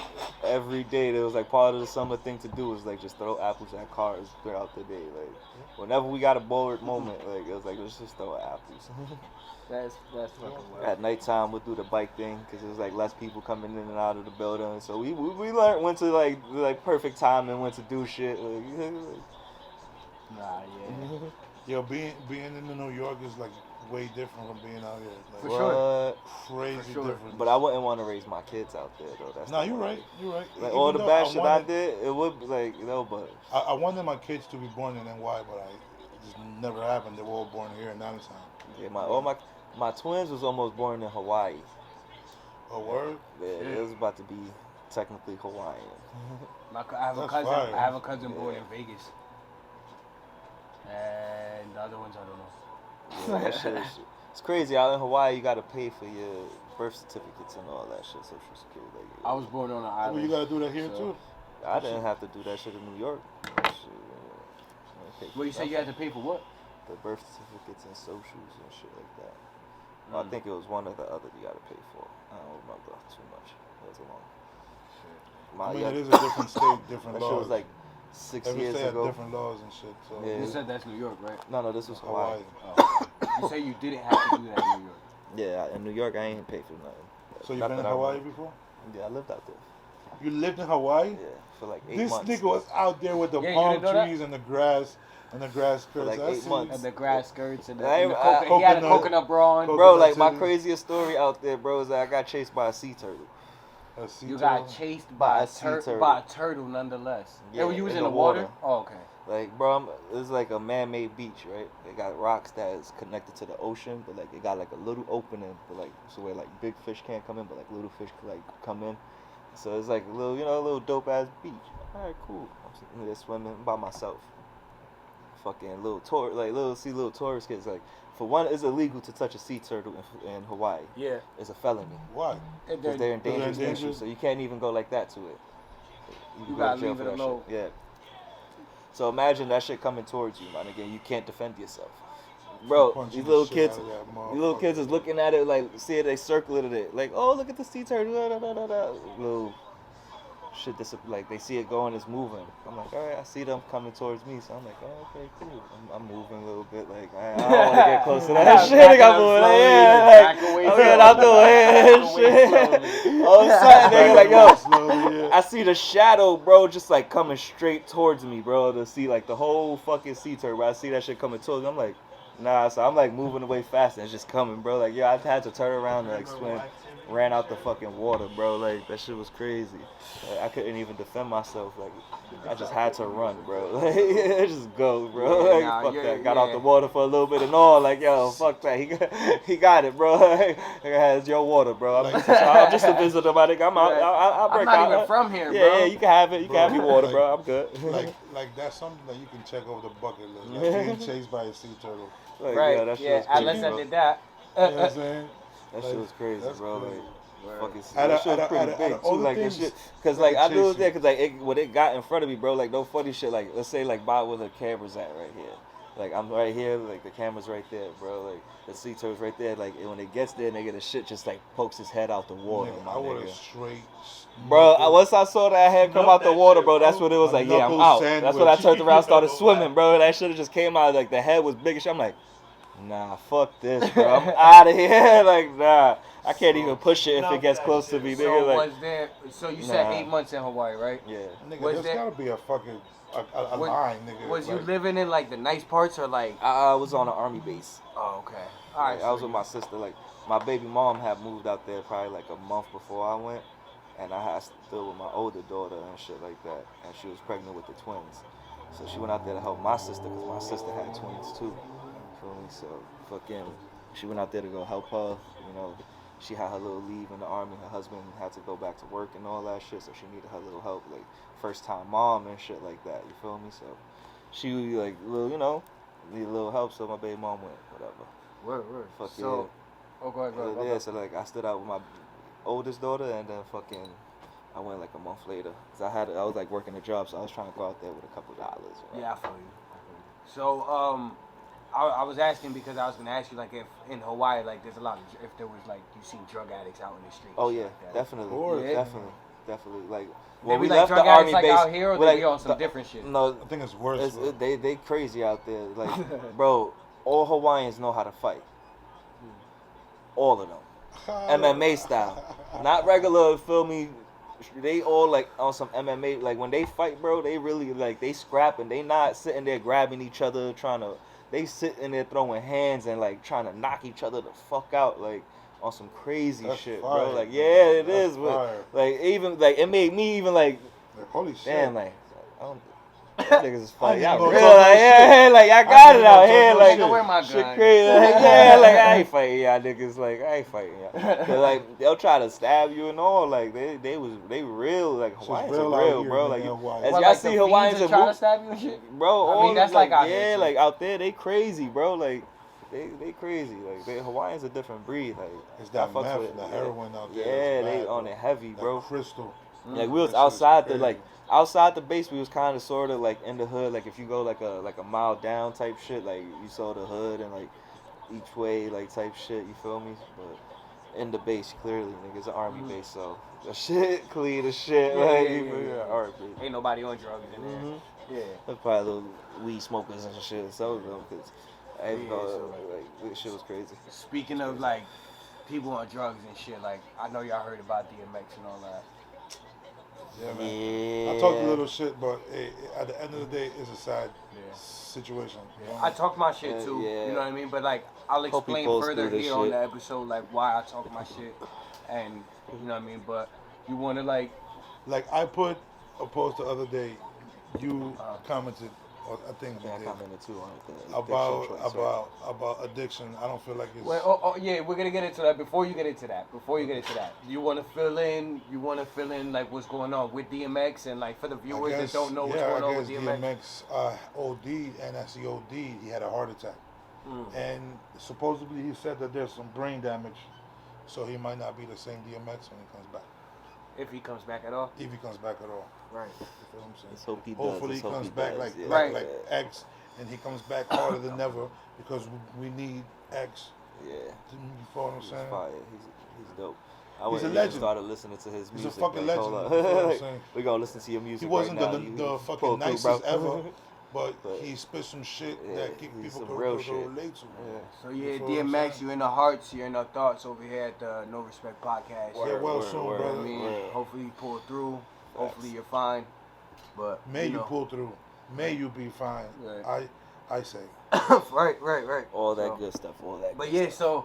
S3: every day, there was like part of the summer thing to do was like just throw apples at cars throughout the day. Like whenever we got a bored moment, like it was like let's just throw apples.
S2: That's fucking wild.
S3: At nighttime, we'll do the bike thing because it was like less people coming in and out of the building. So we learned when to like perfect time and when to do shit. Like,
S2: Nah, yeah.
S4: Yo, being in New York is like way different from being out here.
S2: For
S4: Like,
S2: sure.
S4: crazy
S2: For sure.
S4: different.
S3: But I wouldn't want to raise my kids out there though. That's
S4: No,
S3: the
S4: you're
S3: one
S4: right.
S3: thing.
S4: You're right.
S3: Like
S4: Even
S3: all the
S4: though
S3: bad shit I
S4: wanted-
S3: did, it would be like but
S4: I wanted my kids to be born in NY, but it just never happened. They were all born here in Allentown.
S3: yeah, my twins was almost born in Hawaii.
S4: A word?
S3: Yeah, it was about to be technically Hawaiian.
S2: I have a
S4: That's
S2: cousin.
S4: fire.
S2: I have a cousin born in Vegas. And the other ones I don't know.
S3: Yeah, that shit is, it's crazy. Out in Hawaii, you gotta pay for your birth certificates and all that shit, Social Security. Like,
S2: I was born on an
S4: Well,
S2: island.
S4: you gotta do that here
S2: So-
S4: too.
S3: I didn't have to do that shit in New York. Shit, I paid for
S2: What you say you had to pay for what?
S3: the birth certificates and socials and shit like that. I
S2: Mm.
S3: think it was one or the other you gotta pay for. I don't remember too much. It was a long.
S4: I mean,
S3: yeah,
S4: it is a different state, different
S3: that
S4: laws.
S3: shit was like 6
S4: Every
S3: years
S4: state has
S3: ago.
S4: different laws and shit. So
S3: Yeah.
S2: You said that's New York, right?
S3: No, this was Hawaii.
S4: Hawaii.
S2: You say you didn't have to do that in New York.
S3: Yeah, in New York, I ain't pay for nothing.
S4: So you've
S3: Not
S4: been in
S3: that I
S4: Hawaii
S3: remember.
S4: before?
S3: Yeah, I lived out there.
S4: You lived in Hawaii?
S3: Yeah, for like 8
S4: This
S3: months.
S4: nigga was out there with the
S2: Yeah, you
S4: palm
S2: didn't know that?
S4: trees and the grass skirts.
S3: like
S4: I
S3: 8
S4: see-
S3: months.
S2: And the grass skirts and the,
S3: I-
S2: and the
S3: I-
S2: he had a
S4: Coconut-
S2: coconut bra on.
S3: Bro,
S4: Coconut
S3: like my
S4: titties.
S3: craziest story out there, bro, is that I got chased by a sea turtle.
S4: A sea
S2: You
S4: turtle.
S2: got chased
S3: By
S2: by
S3: a
S2: a
S3: sea turtle.
S2: by a turtle, nonetheless.
S3: Yeah,
S2: Yeah, you was
S3: in
S2: in
S3: the
S2: the water.
S3: water.
S2: Oh, okay.
S3: Like, bro, it's like a man-made beach, right? They got rocks that is connected to the ocean, but like it got like a little opening, but like so where like big fish can't come in, but like little fish could like come in. So it's like a little, a little dope ass beach. All right, cool. I'm sitting there swimming by myself. Fucking little little tourist kids. Like, for one, it's illegal to touch a sea turtle in Hawaii.
S2: Yeah.
S3: It's a felony
S4: Why?
S3: because they're endangered
S4: endangered?
S3: species, so you can't even go like that to it. You go
S1: gotta
S3: to jail
S1: leave
S3: for
S1: it
S3: that
S1: alone.
S3: shit. Yeah. So imagine that shit coming towards you, man. Again, you can't defend yourself. Bro,
S4: Punching
S3: these
S4: the
S3: little
S4: shit
S3: kids,
S4: out of that
S3: these little kids
S4: motherfucker.
S3: is looking at it like, see it, they circle it, like, oh, look at the sea turtle, little shit, like, they see it going, it's moving. I'm like, all right, I see them coming towards me, so I'm like, oh, okay, cool. I'm moving a little bit, like, I don't want to get close to that shit. I got moving, like, yeah, like, I'm getting out the way and shit. All of a sudden, nigga, like, yo,
S4: Slowly, yeah.
S3: I see the shadow, bro, just like coming straight towards me, bro, to see like the whole fucking sea turtle, bro. I see that shit coming towards me. I'm like, nah, so I'm like moving away fast and it's just coming, bro. Like, yo, I had to turn around and like swim, ran out the fucking water, bro. Like, that shit was crazy. Like, I couldn't even defend myself. Like, I just had to run, bro. Like, just go, bro.
S1: Yeah,
S3: Like,
S1: nah,
S3: fuck
S1: yeah,
S3: that. Got out
S1: yeah.
S3: the water for a little bit and all. Like, yo, fuck that. He got it, bro. Like, it's your water, bro. I'm just a visitor, my nigga. I'm out. I'll break
S1: I'm not
S3: out.
S1: even from here,
S3: Yeah,
S1: bro.
S3: yeah, you can have it. You can have your water,
S4: like,
S3: bro. I'm good.
S4: Like that's something that you can check over the bucket list. Like being chased by a sea turtle.
S3: Like,
S1: Right,
S3: yeah, that shit
S1: yeah,
S3: was crazy,
S1: unless I
S3: bro.
S1: did that.
S4: You know what I'm saying?
S3: That
S4: Like,
S3: shit was crazy,
S4: that's
S3: bro.
S4: crazy.
S3: Like, fucking,
S4: Out
S3: that
S4: of-
S3: shit was
S4: out of-
S3: pretty
S4: out of-
S3: big
S4: out of
S3: too.
S4: all the
S3: Like that
S4: things
S3: shit, cause
S4: that
S3: like I
S4: chase
S3: knew it was
S4: you.
S3: there, cause like when it got in front of me, bro. Like no funny shit. Like let's say like by where the camera's at right here. Like I'm right here, like the camera's right there, bro. Like the sea turtle's right there. Like and when it gets there, nigga, the shit just like pokes his head out the water,
S4: Nigga,
S3: my
S4: I would have
S3: nigga.
S4: straight.
S3: Bro,
S4: knuckle-
S3: once I saw that head come out the
S5: that
S3: water,
S5: shit,
S3: bro, that's
S5: bro.
S3: what it was
S4: A
S3: like. Yeah, I'm
S4: knuckle
S3: out. That's when I
S4: sandwich.
S3: turned around, started
S5: Go
S3: swimming,
S5: back.
S3: bro. That shit just came out like the head was big as shit. I'm like, nah, fuck this, bro. I'm out of here. Like, nah, I can't even push it if it
S5: Snuff
S3: gets
S5: that
S3: close to
S5: shit.
S3: me,
S1: So
S3: nigga. Like,
S1: was there? So you said
S3: Nah.
S1: 8 months in Hawaii, right?
S3: yeah.
S4: Nigga,
S1: Was
S4: there's
S1: there-
S4: gotta be a fucking a
S1: Was-
S4: line, nigga.
S1: Was you
S4: like,
S1: living in like the nice parts or like?
S3: I was on an army base.
S1: Oh, okay. All right.
S3: Like, I was with my sister. Like my baby mom had moved out there probably like a month before I went, and I had still with my older daughter and shit like that, and she was pregnant with the twins. So she went out there to help my sister because my sister had twins too. Feel me? So fucking, she went out there to go help her. You know, she had her little leave in the army. Her husband had to go back to work and all that shit, so she needed her little help, like first time mom and shit like that. You feel me? So she like little, you know, need a little help. So my baby mom went, whatever.
S1: Word.
S3: Fuck
S1: So, oh, go ahead. Go ahead.
S3: yeah, so like I stood out with my oldest daughter, and then fucking I went like a month later because I was like working a job, so I was trying to go out there with a couple dollars. Right?
S1: Yeah, I feel you. So, I was asking because I was gonna ask you like if in Hawaii like there's a lot of if there was like you seen drug addicts out in the streets.
S3: Oh
S1: shit
S3: yeah,
S1: like that.
S3: definitely,
S4: course.
S1: Yeah.
S3: definitely. Like
S1: They
S3: when
S1: be
S3: we
S1: like
S3: left
S1: drug
S3: the army
S1: addicts like
S3: base,
S1: out here, or
S3: we,
S1: they
S3: like,
S1: be on some different shit.
S3: No,
S4: I think it's worse. bro.
S3: they crazy out there. Like, bro, all Hawaiians know how to fight. All of them. MMA style. Not regular, feel me? They all like on some MMA. Like when they fight, bro, they really like they scrap and they not sitting there grabbing each other, trying to. They sitting there throwing hands and like trying to knock each other the fuck out, like on some crazy
S4: That's
S3: shit,
S4: fire,
S3: bro. Like
S4: man.
S3: yeah, it
S4: That's
S3: is, but
S4: fire.
S3: like even like it made me even like
S4: Like, holy shit.
S3: damn like. I don't, y'all niggas is
S4: I
S3: funny.
S4: ain't
S3: Y'all
S4: even
S3: real,
S4: gonna talk
S3: like,
S4: no
S3: yeah,
S4: shit.
S3: like, y'all
S4: I
S3: got
S4: ain't
S3: it out
S4: even
S3: here,
S4: gonna talk
S3: like,
S4: no
S1: Nigga, where my
S3: shit
S1: gun?
S3: crazy. Like, yeah, like, I ain't fighting y'all niggas, like, I ain't fighting y'all. 'Cause, like, they'll try to stab you and all, like, they real, like,
S4: Shit's
S3: Hawaiians
S4: real
S3: are
S4: out
S3: real,
S4: here,
S3: bro.
S4: nigga,
S3: Like,
S4: Hawaii.
S3: as
S1: What,
S3: y'all
S1: like
S3: see
S1: the
S3: Hawaiians
S1: fiends
S3: and
S1: trying to stab you and shit?
S3: bro, all
S1: mean, that's like out here,
S3: yeah,
S1: too.
S3: like, out there, they crazy, bro. Like, they crazy. Like, they Hawaiians a different breed. Like,
S4: It's
S3: I
S4: that
S3: fucks
S4: meth,
S3: with it.
S4: the
S3: Yeah.
S4: heroin out there.
S3: Yeah,
S4: that's
S3: they
S4: bad,
S3: on
S4: bro.
S3: it heavy,
S4: That
S3: bro.
S4: crystal.
S3: Like we was
S4: That shit is
S3: outside the
S4: crazy.
S3: like outside the base, we was kind of sort of like in the hood. Like if you go like a mile down type shit, like you saw the hood and like each way like type shit. You feel me? But in the base, clearly, nigga, it's an army base, so the shit clean as shit.
S1: Yeah,
S3: like
S1: yeah,
S3: you
S1: yeah,
S3: feel me?
S1: yeah.
S3: Alright, base.
S1: Ain't nobody on drugs in there.
S3: Mhm.
S1: Yeah.
S3: There's probably little weed smokers and shit. Some of them, cause I
S1: Yeah,
S3: know
S1: so,
S3: like this shit was crazy.
S1: Speaking of like people on drugs and shit, like I know y'all heard about DMX and all that.
S4: Yeah, man.
S3: Yeah.
S4: I talked a little shit, but at the end of the day, it's a sad
S1: Yeah.
S4: situation.
S1: I talk my shit too,
S3: Yeah.
S1: you know what I mean? But like I'll
S3: Hope he
S1: explain
S3: pulls
S1: further
S3: through this
S1: here on
S3: shit.
S1: the episode like why I talk my shit and you know what I mean? But you wanna like
S4: Like I put a post the other day, you commented, or I think you
S3: Yeah, I
S4: did,
S3: commented too on it. the addiction choice, right?
S4: about addiction. I don't feel like it's.
S1: well, yeah, we're gonna get into that. Before you get into that, you wanna fill in like what's going on with DMX and like for the viewers that don't know what's going on with DMX.
S4: DMX OD'd, and as he OD'd, he had a heart attack. And supposedly he said that there's some brain damage, so he might not be the same DMX when he comes back.
S1: If he comes back at all.
S4: If he comes back at all.
S1: Right.
S4: You feel what I'm saying?
S3: Let's hope he does.
S4: Hopefully
S3: Let's
S4: he
S3: hope
S4: comes
S3: he
S4: back
S3: does.
S4: like
S3: Yeah.
S1: Right.
S4: like X, and he comes back harder than ever because we need X.
S3: Yeah.
S4: You feel what I'm
S3: He's
S4: saying?
S3: fire. He's dope. I
S4: He's
S3: went
S4: a
S3: and
S4: legend.
S3: started listening to his
S4: He's
S3: music.
S4: a fucking
S3: like,
S4: legend.
S3: hold
S4: You feel what I'm
S3: up.
S4: saying?
S3: We gonna listen to your music.
S4: He wasn't
S3: right now.
S4: the
S3: Pull
S4: fucking
S3: through,
S4: nicest
S3: bro.
S4: ever, but
S3: But,
S4: he spit some shit
S3: yeah,
S4: that
S3: he's
S4: people
S3: some
S4: could
S3: real
S4: relate
S3: shit.
S4: to.
S3: Yeah.
S1: So
S4: You
S1: yeah,
S4: feel what I'm
S1: DMX,
S4: saying?
S1: you're in our hearts, you're in our thoughts over here at the No Respect podcast.
S4: Get well
S3: Word,
S4: soon,
S3: word.
S1: You know what I
S4: brother.
S1: mean?
S3: Word.
S1: Hopefully you pull through.
S3: Facts.
S1: Hopefully you're fine. But
S4: May you
S1: know.
S4: pull through. May you be fine.
S1: Right.
S4: I say.
S1: right.
S3: All that
S1: So-
S3: good stuff. All that.
S1: But
S3: good
S1: yeah,
S3: stuff.
S1: so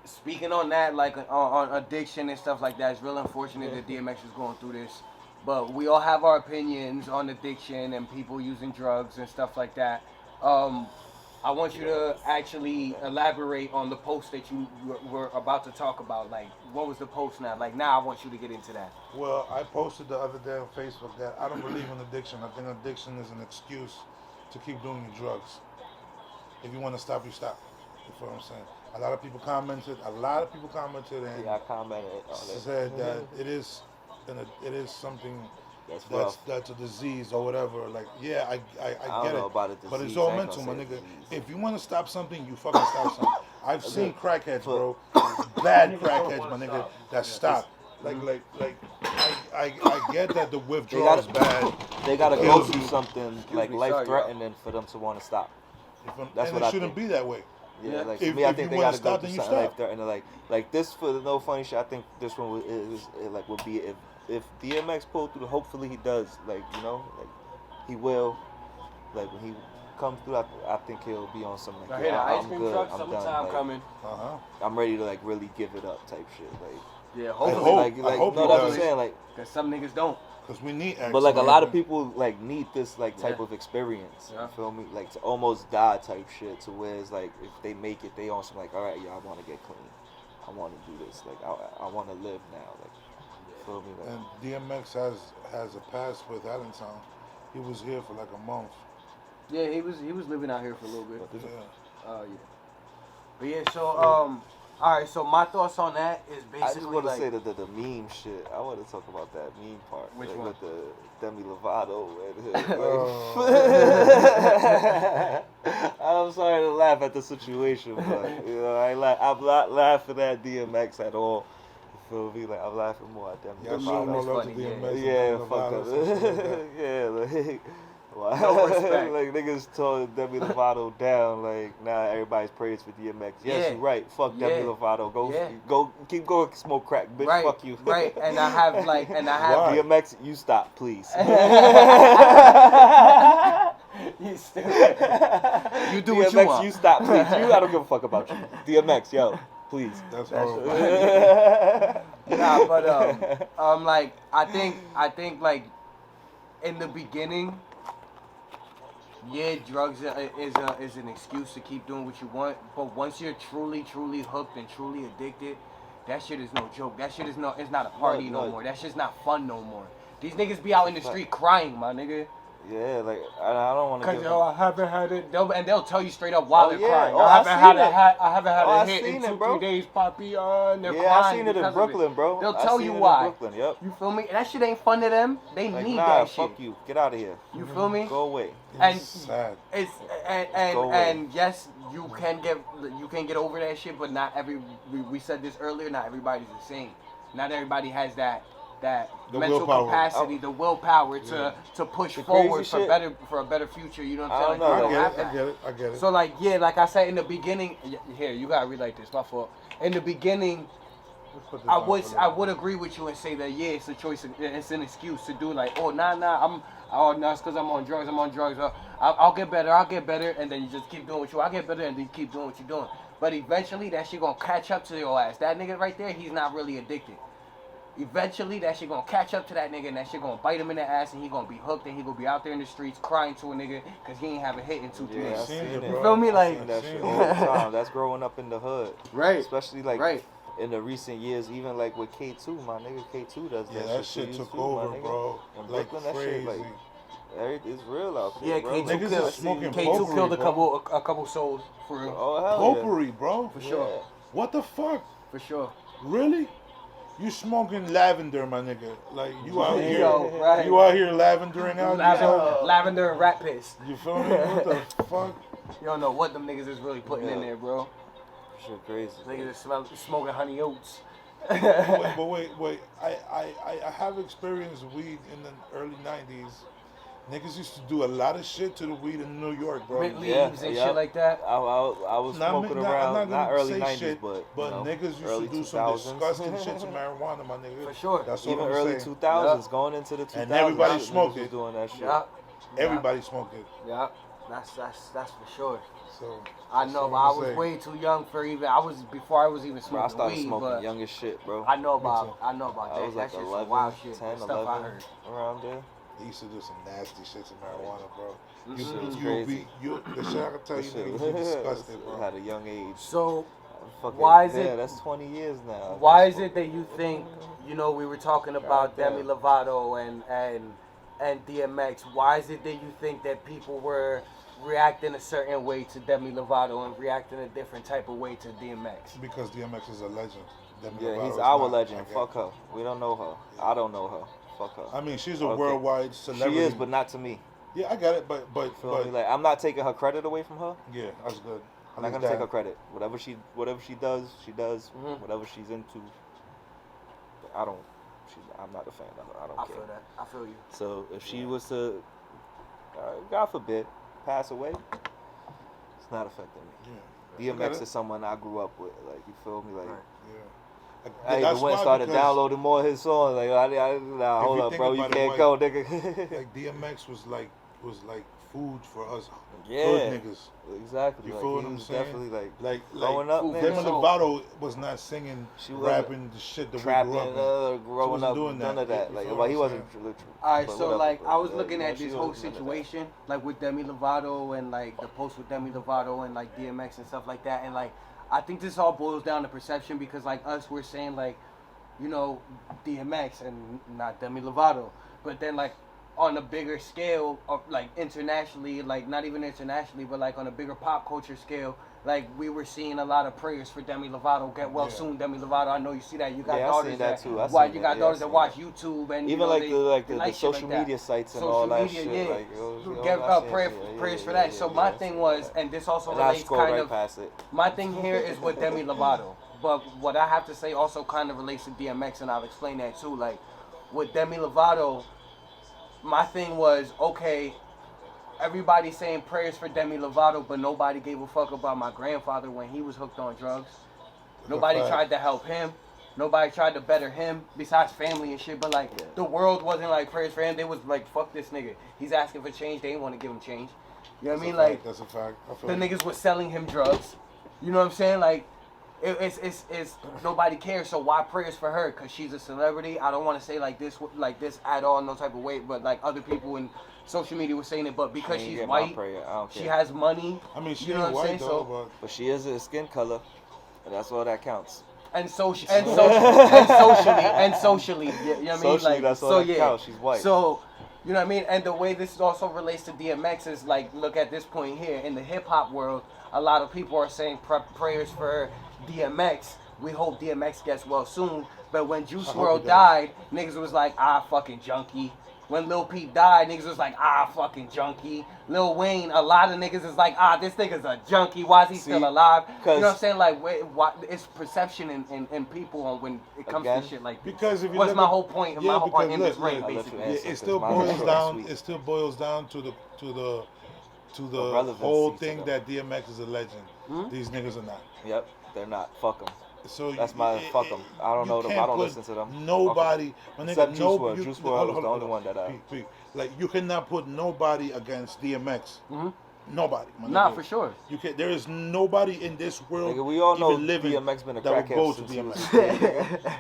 S1: speaking on that, like on addiction and stuff like that, it's real unfortunate that DMX is going through this. But we all have our opinions on addiction and people using drugs and stuff like that. I want you to actually elaborate on the post that you were about to talk about. Like, what was the post now? Like, now I want you to get into that.
S4: Well, I posted the other day on Facebook that I don't believe in addiction. I think addiction is an excuse to keep doing your drugs. If you want to stop, you stop. You feel what I'm saying? A lot of people commented. And
S3: Yeah, I commented on it.
S4: said that it is something that's a disease or whatever. Like, yeah, I
S3: don't
S4: get
S3: know
S4: it.
S3: about a
S4: But
S3: disease.
S4: it's all
S3: I ain't
S4: mental,
S3: gonna
S4: my
S3: say
S4: nigga.
S3: disease.
S4: If you want to stop something, you fucking stop something. I've seen crackheads, bro. Bad crackheads, my nigga, that stop. Like I get that the withdrawal is bad.
S3: They gotta go
S4: Kills
S3: through
S4: you.
S3: something like
S1: me, sorry,
S3: life-threatening for them to want to stop. That's
S4: And
S3: what
S4: it
S3: I
S4: shouldn't
S3: think.
S4: be that way.
S3: Yeah, like
S4: If-
S3: for me, I
S4: if
S3: think
S4: you
S3: they
S4: wanna
S3: gotta go
S4: stop,
S3: through
S4: then you
S3: something
S4: stop.
S3: like this for the no funny shit. I think this one would be if DMX pulled through. Hopefully he does. Like he will. Like when he comes through, I think he'll be on something.
S1: I
S3: Like,
S1: hear the ice
S3: I'm
S1: cream
S3: good.
S1: truck,
S3: I'm done.
S1: summertime
S3: Like,
S1: coming.
S3: I'm ready to like really give it up type shit. Like
S1: Yeah,
S4: hope-
S1: hopefully.
S4: I hope
S3: no,
S4: he
S3: that's what
S4: does.
S3: I'm saying. Like.
S1: Because some niggas don't.
S4: Because we need X.
S3: But like a
S4: man.
S3: lot of people like need this like type
S1: Yeah.
S3: of experience.
S1: Yeah.
S3: You feel me? Like to almost die type shit. To where it's like if they make it, they on some like, all right, yeah, I want to get clean. I want to do this. Like I want to live now. Like feel me? Like,
S4: And DMX has a past with Allentown. He was here for like a month.
S1: Yeah, he was living out here for a little bit.
S3: But
S4: Yeah.
S1: Yeah. But yeah, so all right. So my thoughts on that is
S3: I just
S1: basically
S3: want to
S1: like,
S3: say that the meme shit. I want to talk about that meme part.
S1: Which
S3: like,
S1: one?
S3: With the Demi Lovato. I'm sorry to laugh at the situation, but I'm not laughing at DMX at all. You feel me? Like I'm laughing more at Demi
S4: Yeah, I'm
S1: meme
S4: more
S1: is
S4: love to
S1: funny,
S4: DMX. than
S3: Yeah,
S4: Demi
S3: fuck
S4: Lovato,
S3: up.
S4: something like that.
S3: Yeah, like, wow.
S1: No respect.
S3: Like niggas tore Demi Lovato down. Like now everybody's praised for DMX. Yes,
S1: Yeah.
S3: you're right. Fuck Demi
S1: Yeah.
S3: Lovato.
S1: Yeah.
S3: Go, keep going, smoke crack, bitch.
S1: right,
S3: Fuck you.
S1: right. And I have
S4: Why?
S3: DMX, you stop, please.
S1: You stupid. You do what you
S3: DMX,
S1: want.
S3: you stop, please. I don't give a fuck about you. DMX, yo, please.
S4: That's horrible.
S1: Nah, but like I think like in the beginning, yeah, drugs is an excuse to keep doing what you want. But once you're truly hooked and truly addicted, that shit is no joke. That shit is it's not a party no
S3: No.
S1: more. That shit's not fun no more. These niggas be out in the street crying, my nigga.
S3: Yeah, like I don't want to.
S1: Cause I haven't had it. They'll tell you straight up while
S3: Oh,
S1: they're
S3: yeah.
S1: crying.
S3: Oh,
S1: I haven't had
S3: seen it.
S1: I haven't had
S3: Oh,
S1: a
S3: I
S1: hit in
S3: seen
S1: 2-3
S3: it, bro.
S1: days, Poppy. And they're
S3: Yeah,
S1: crying.
S3: I seen it in
S1: because of
S3: Brooklyn, bro.
S1: They'll
S3: I
S1: tell
S3: seen
S1: you
S3: it in
S1: why.
S3: Brooklyn, yep.
S1: You feel me? That shit ain't fun to them. They
S3: Like,
S1: need
S3: nah,
S1: that
S3: fuck
S1: shit.
S3: you. Get out of here.
S1: You feel me?
S3: Go away.
S1: And
S4: Sad.
S1: it's
S3: Go away.
S1: and yes, you can get over that shit, but not we said this earlier. Not everybody's the same. Not everybody has that
S4: The
S1: mental
S4: willpower.
S1: capacity, the willpower to push
S3: The
S1: forward
S3: crazy
S1: for a better future. You know what
S3: I
S1: I'm saying?
S3: don't
S1: Like,
S3: know,
S1: they
S3: like,
S1: don't have that.
S4: I get it.
S1: So like yeah, like I said in the beginning, here you gotta read like this. My fault. In the beginning,
S4: Let's put this
S1: I
S4: on
S1: would
S4: for a
S1: I
S4: little
S1: would agree with you and say that yeah, it's a choice. It's an excuse to do like it's because I'm on drugs. I'll get better. And then you just keep doing what I'll get better, and then you keep doing what you're doing. But eventually that shit gonna catch up to your ass. That nigga right there, he's not really addicted. Eventually that shit gonna catch up to that nigga, and that shit gonna bite him in the ass, and he gonna be hooked, and he gonna be out there in the streets crying to a nigga because he ain't have a hit in 2-3
S3: Yeah, I
S1: days.
S3: seen
S4: seen
S3: it.
S4: it,
S1: You
S4: bro.
S1: feel me?
S3: I
S1: Like
S3: seen that shit all the time. That's growing up in the hood.
S1: right,
S3: Especially like
S1: right.
S3: in the recent years, even like with K2, my nigga. K2 does
S4: Yeah,
S3: that
S4: that
S3: shit.
S4: shit
S3: to you
S4: took
S3: too,
S4: over,
S3: my nigga.
S4: bro.
S3: In
S4: Like
S3: Brooklyn, that
S4: crazy.
S3: shit, like, it's real out there,
S1: Yeah,
S3: bro.
S1: K2
S3: Like,
S4: Niggas
S1: killed.
S4: is smoking
S1: K2
S4: potpourri,
S1: killed
S4: bro.
S1: a couple souls for real.
S3: Oh, hell yeah.
S4: Potpourri, bro.
S1: For sure.
S3: Yeah.
S4: What the fuck?
S1: For sure.
S4: Really? You smoking lavender, my nigga. Like you out here,
S1: right.
S4: you out here lavendering out.
S1: Lavender and rat piss.
S4: You feel me? What the fuck?
S1: You don't know what them niggas is really putting in there, bro.
S3: Shit crazy.
S1: Niggas is smoking honey oats.
S4: wait. I have experienced weed in the early '90s. Niggas used to do a lot of shit to the weed in New York, bro.
S1: Mint leaves and shit like that.
S3: I was smoking around, not early '90s,
S4: shit,
S3: but
S4: niggas used
S3: early
S4: to do
S3: 2000s.
S4: some disgusting shit to marijuana, my nigga.
S1: For sure.
S4: That's what
S3: even
S4: I'm
S3: early
S4: saying.
S3: 2000s, going into the 2000s,
S4: And everybody
S3: niggas
S4: smoked
S3: was
S4: it.
S3: doing that shit.
S1: Yeah.
S4: Everybody smoked it.
S1: Yeah. That's for sure.
S4: So
S1: I
S4: that's
S1: know,
S4: what
S1: but
S4: I'm
S1: I was
S4: saying.
S1: way too young for even. I was before I was even
S3: Bro, I
S1: smoking
S3: started
S1: weed,
S3: smoking
S1: but
S3: young as shit, bro.
S1: I know about
S4: too.
S1: that.
S3: I was
S1: That
S3: like
S1: shit's
S3: 11,
S1: some wild shit.
S3: 10,
S1: Stuff
S3: 11,
S1: I heard.
S3: around there.
S4: They used to do some nasty shit to marijuana, bro.
S3: Shit was
S4: You
S3: crazy.
S4: the shit I can tell you,
S3: That shit
S4: niggas, you disgusted, bro.
S3: At a young age.
S1: So
S3: Fucking,
S1: Why is
S3: yeah,
S1: it-
S3: that's 20 years now.
S1: why is it that you think, we were talking about
S3: God damn.
S1: Demi Lovato and DMX? Why is it that you think that people were reacting a certain way to Demi Lovato and reacting a different type of way to DMX?
S4: Because DMX is a legend. Demi
S3: Yeah,
S4: Lovato
S3: he's
S4: is
S3: our
S4: not,
S3: legend.
S4: I guess.
S3: Fuck her. We don't know her. I don't know her. Fuck her.
S4: I mean, she's a
S3: Okay.
S4: worldwide celebrity.
S3: She is, but not to me.
S4: Yeah, I got it, but
S3: Feel me? Like, I'm not taking her credit away from her.
S4: yeah, that's good.
S3: I'm not gonna take her credit. Whatever she does, she does.
S1: Mhm.
S3: Whatever she's into, I'm not a fan of her. I don't
S1: I
S3: care.
S1: feel that. I feel you.
S3: So if she was to, God forbid, pass away, it's not affecting me.
S4: Yeah.
S3: DMX is someone I grew up with. Like, you feel me? Like,
S1: Right.
S4: Yeah.
S3: I even went and started downloading more of his songs. Like, nah, hold
S4: you
S3: up,
S4: think
S3: bro, you
S4: about it,
S3: can't
S4: like-
S3: go, nigga.
S4: Like DMX was like food for us
S3: Yeah.
S4: hood niggas.
S3: Exactly.
S4: You
S3: Like,
S4: feel
S3: he
S4: what I'm
S3: was
S4: saying?
S3: definitely like
S4: Like
S3: growing up,
S1: food
S3: man.
S1: for
S4: Demi
S1: So-
S4: Lovato was not singing,
S3: She wasn't
S4: rapping the shit that we
S3: trapping,
S4: grew up in.
S3: growing
S4: wasn't
S3: up,
S4: doing
S3: none
S4: that.
S3: of that.
S4: You
S3: Like,
S4: feel
S3: well,
S4: what
S3: he
S4: I'm
S3: wasn't.
S1: All right,
S3: but
S1: so
S3: whatever,
S1: like
S3: but,
S1: I was
S3: yeah,
S1: looking
S3: you know,
S1: at
S3: she
S1: this whole
S3: wasn't none of that.
S1: situation, like with Demi Lovato and like the post with Demi Lovato and like DMX and stuff like that, and like I think this all boils down to perception because like us, we're saying like, DMX and not Demi Lovato, but then like on a bigger scale of like internationally, like not even internationally, but like on a bigger pop culture scale. Like we were seeing a lot of prayers for Demi Lovato. Get well
S4: Yeah.
S1: soon, Demi Lovato. I know you see that. You got
S3: Yeah, I
S1: daughters
S3: seen that too. I
S1: watch.
S3: seen
S1: You
S3: that.
S1: got
S3: Yeah, I
S1: daughters that
S3: seen
S1: watch
S3: that.
S1: YouTube and
S3: Even like
S1: they
S3: the
S1: like shit
S3: social
S1: like that.
S3: media sites and
S1: Social
S3: all that
S1: media,
S3: shit.
S1: yeah.
S3: Like,
S1: Give
S3: all that
S1: prayer,
S3: shit, yeah,
S1: prayers
S3: yeah,
S1: for
S3: yeah,
S1: that. So
S3: yeah,
S1: my
S3: I
S1: thing
S3: seen
S1: was,
S3: that.
S1: and this also
S3: And I
S1: relates
S3: scrolled
S1: kind
S3: right
S1: of.
S3: past it.
S1: My thing here is with Demi Lovato, but what I have to say also kind of relates to DMX, and I've explained that too. Like with Demi Lovato, my thing was okay. Everybody saying prayers for Demi Lovato, but nobody gave a fuck about my grandfather when he was hooked on drugs. Nobody
S4: fact.
S1: tried to help him. Nobody tried to better him besides family and shit. But like
S3: Yeah.
S1: the world wasn't like prayers for him. They was like, fuck this nigga. He's asking for change. They didn't want to give him change. You know what I mean? Like
S4: That's a fact. I feel
S1: the
S4: you.
S1: niggas was selling him drugs. You know what I'm saying? Like it's nobody cares. So why prayers for her? Cause she's a celebrity. I don't want to say like this at all, no type of way. But like other people in social media were saying it. But because
S3: She ain't
S1: she's
S3: get my
S1: white,
S3: prayer. I don't
S1: she
S3: care.
S1: has money.
S4: I mean, she
S1: You know
S4: ain't
S1: what I'm
S4: white
S1: saying?
S4: though,
S1: So-
S4: but
S3: But she is a skin color, and that's all that counts.
S1: And socially, you know what I mean?
S3: Socially,
S1: Like,
S3: that's all
S1: so
S3: that
S1: yeah.
S3: counts. She's white.
S1: So, you know what I mean? And the way this also relates to DMX is like, look at this point here in the hip hop world. A lot of people are saying prayers for DMX. We hope DMX gets well soon. But when Juice
S4: I hope
S1: WRLD
S4: he does.
S1: died, niggas was like, fucking junkie. When Lil Peep died, niggas was like, fucking junkie. Lil Wayne, a lot of niggas is like, this nigga's a junkie. Why is he
S3: See,
S1: still alive? You know
S3: 'cause-
S1: what I'm saying? Like, why, it's perception in people on when it comes
S3: Again?
S1: to shit like this.
S4: because if you
S1: What's
S4: look
S1: my
S4: at-
S1: whole point?
S4: Yeah,
S1: My whole point in
S4: because
S1: this
S4: look,
S1: ring,
S3: I'll let you
S1: basically.
S3: answer.
S4: it still
S3: Mine was
S4: boils
S3: short
S4: down.
S3: and sweet.
S4: It still boils down to the
S3: relevancy
S4: whole
S3: to
S4: thing
S3: them.
S4: that DMX is a legend.
S1: Mhm.
S4: These niggas are not.
S3: Yep, they're not. Fuck them.
S4: So
S3: That's my fuck 'em. I don't know them. I
S4: can't
S3: don't
S4: put
S3: listen to them.
S4: Nobody, my nigga,
S3: Except Juice
S4: no,
S3: WRLD.
S4: you-
S3: Juice
S4: hold
S3: WRLD
S4: on,
S3: was the
S4: hold
S3: only
S4: on.
S3: one that
S4: Pete, like you cannot put nobody against DMX.
S1: Mhm.
S4: Nobody. My
S1: Nah,
S4: nigga.
S1: for sure.
S4: You can. There is nobody in this world.
S3: Nigga, we all know
S4: even living
S3: DMX been a
S4: that would
S3: crackhead
S4: go to
S3: since he was
S4: DMX.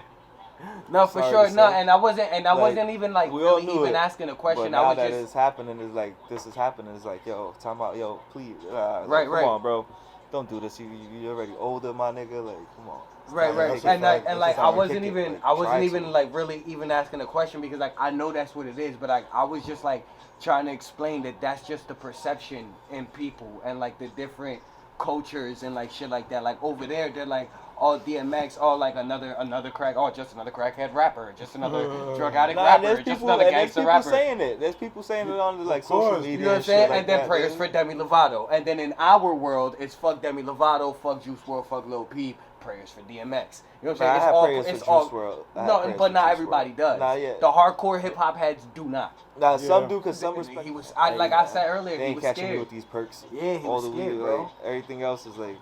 S1: No, for
S3: Sorry
S1: sure.
S3: to
S1: No,
S3: say.
S1: and I wasn't
S3: Like,
S1: even like
S3: we all
S1: really
S3: knew
S1: even
S3: it,
S1: asking a question.
S3: But now
S1: I was
S3: that
S1: just
S3: it's happening, is like this is happening. It's like, yo, time out, yo, please,
S1: Right,
S3: come
S1: right.
S3: on, bro, don't do this. You already older, my nigga. Like, come on.
S1: right,
S4: Yeah,
S1: right.
S4: that's a
S1: And
S4: fact.
S1: and
S4: That's
S1: like
S4: just
S1: I
S4: how I
S1: wasn't
S3: kick it.
S1: even
S3: Like,
S1: I wasn't
S3: try
S1: even
S3: to.
S1: like really even asking a question because like I know that's what it is, but like I was just like trying to explain that that's just the perception in people and like the different cultures and like shit like that. Like over there, they're like, oh DMX, oh like another crack, oh just another crackhead rapper, just another drug addict
S3: Nah,
S1: rapper,
S3: there's
S1: just
S3: people,
S1: another
S3: and there's
S1: gangster
S3: people
S1: rapper.
S3: saying it. There's people saying it on like
S4: course.
S3: social media.
S1: You know what I'm
S3: and shit
S1: saying?
S3: like
S1: And then
S3: that.
S1: prayers for Demi Lovato. And then in our world, it's fuck Demi Lovato, fuck Juice WRLD, fuck Lil Peep, prayers for DMX. You know what I'm saying?
S3: Nah, I
S1: It's
S3: have
S1: all,
S3: prayers
S1: it's
S3: for
S1: all.
S3: Juice WRLD. I have
S1: No,
S3: prayers
S1: but
S3: for
S1: not
S3: Juice
S1: everybody
S3: WRLD.
S1: does.
S3: Not yet.
S1: The hardcore hip hop heads do not.
S3: Nah, some
S4: Yeah.
S3: do because some respect.
S1: He was, like I said earlier,
S3: They
S1: he
S3: ain't
S1: was
S3: catching me
S1: scared.
S3: with these perks.
S1: Yeah, he
S3: all
S1: was
S3: the
S1: scared,
S3: weed,
S1: bro.
S3: like everything else is like,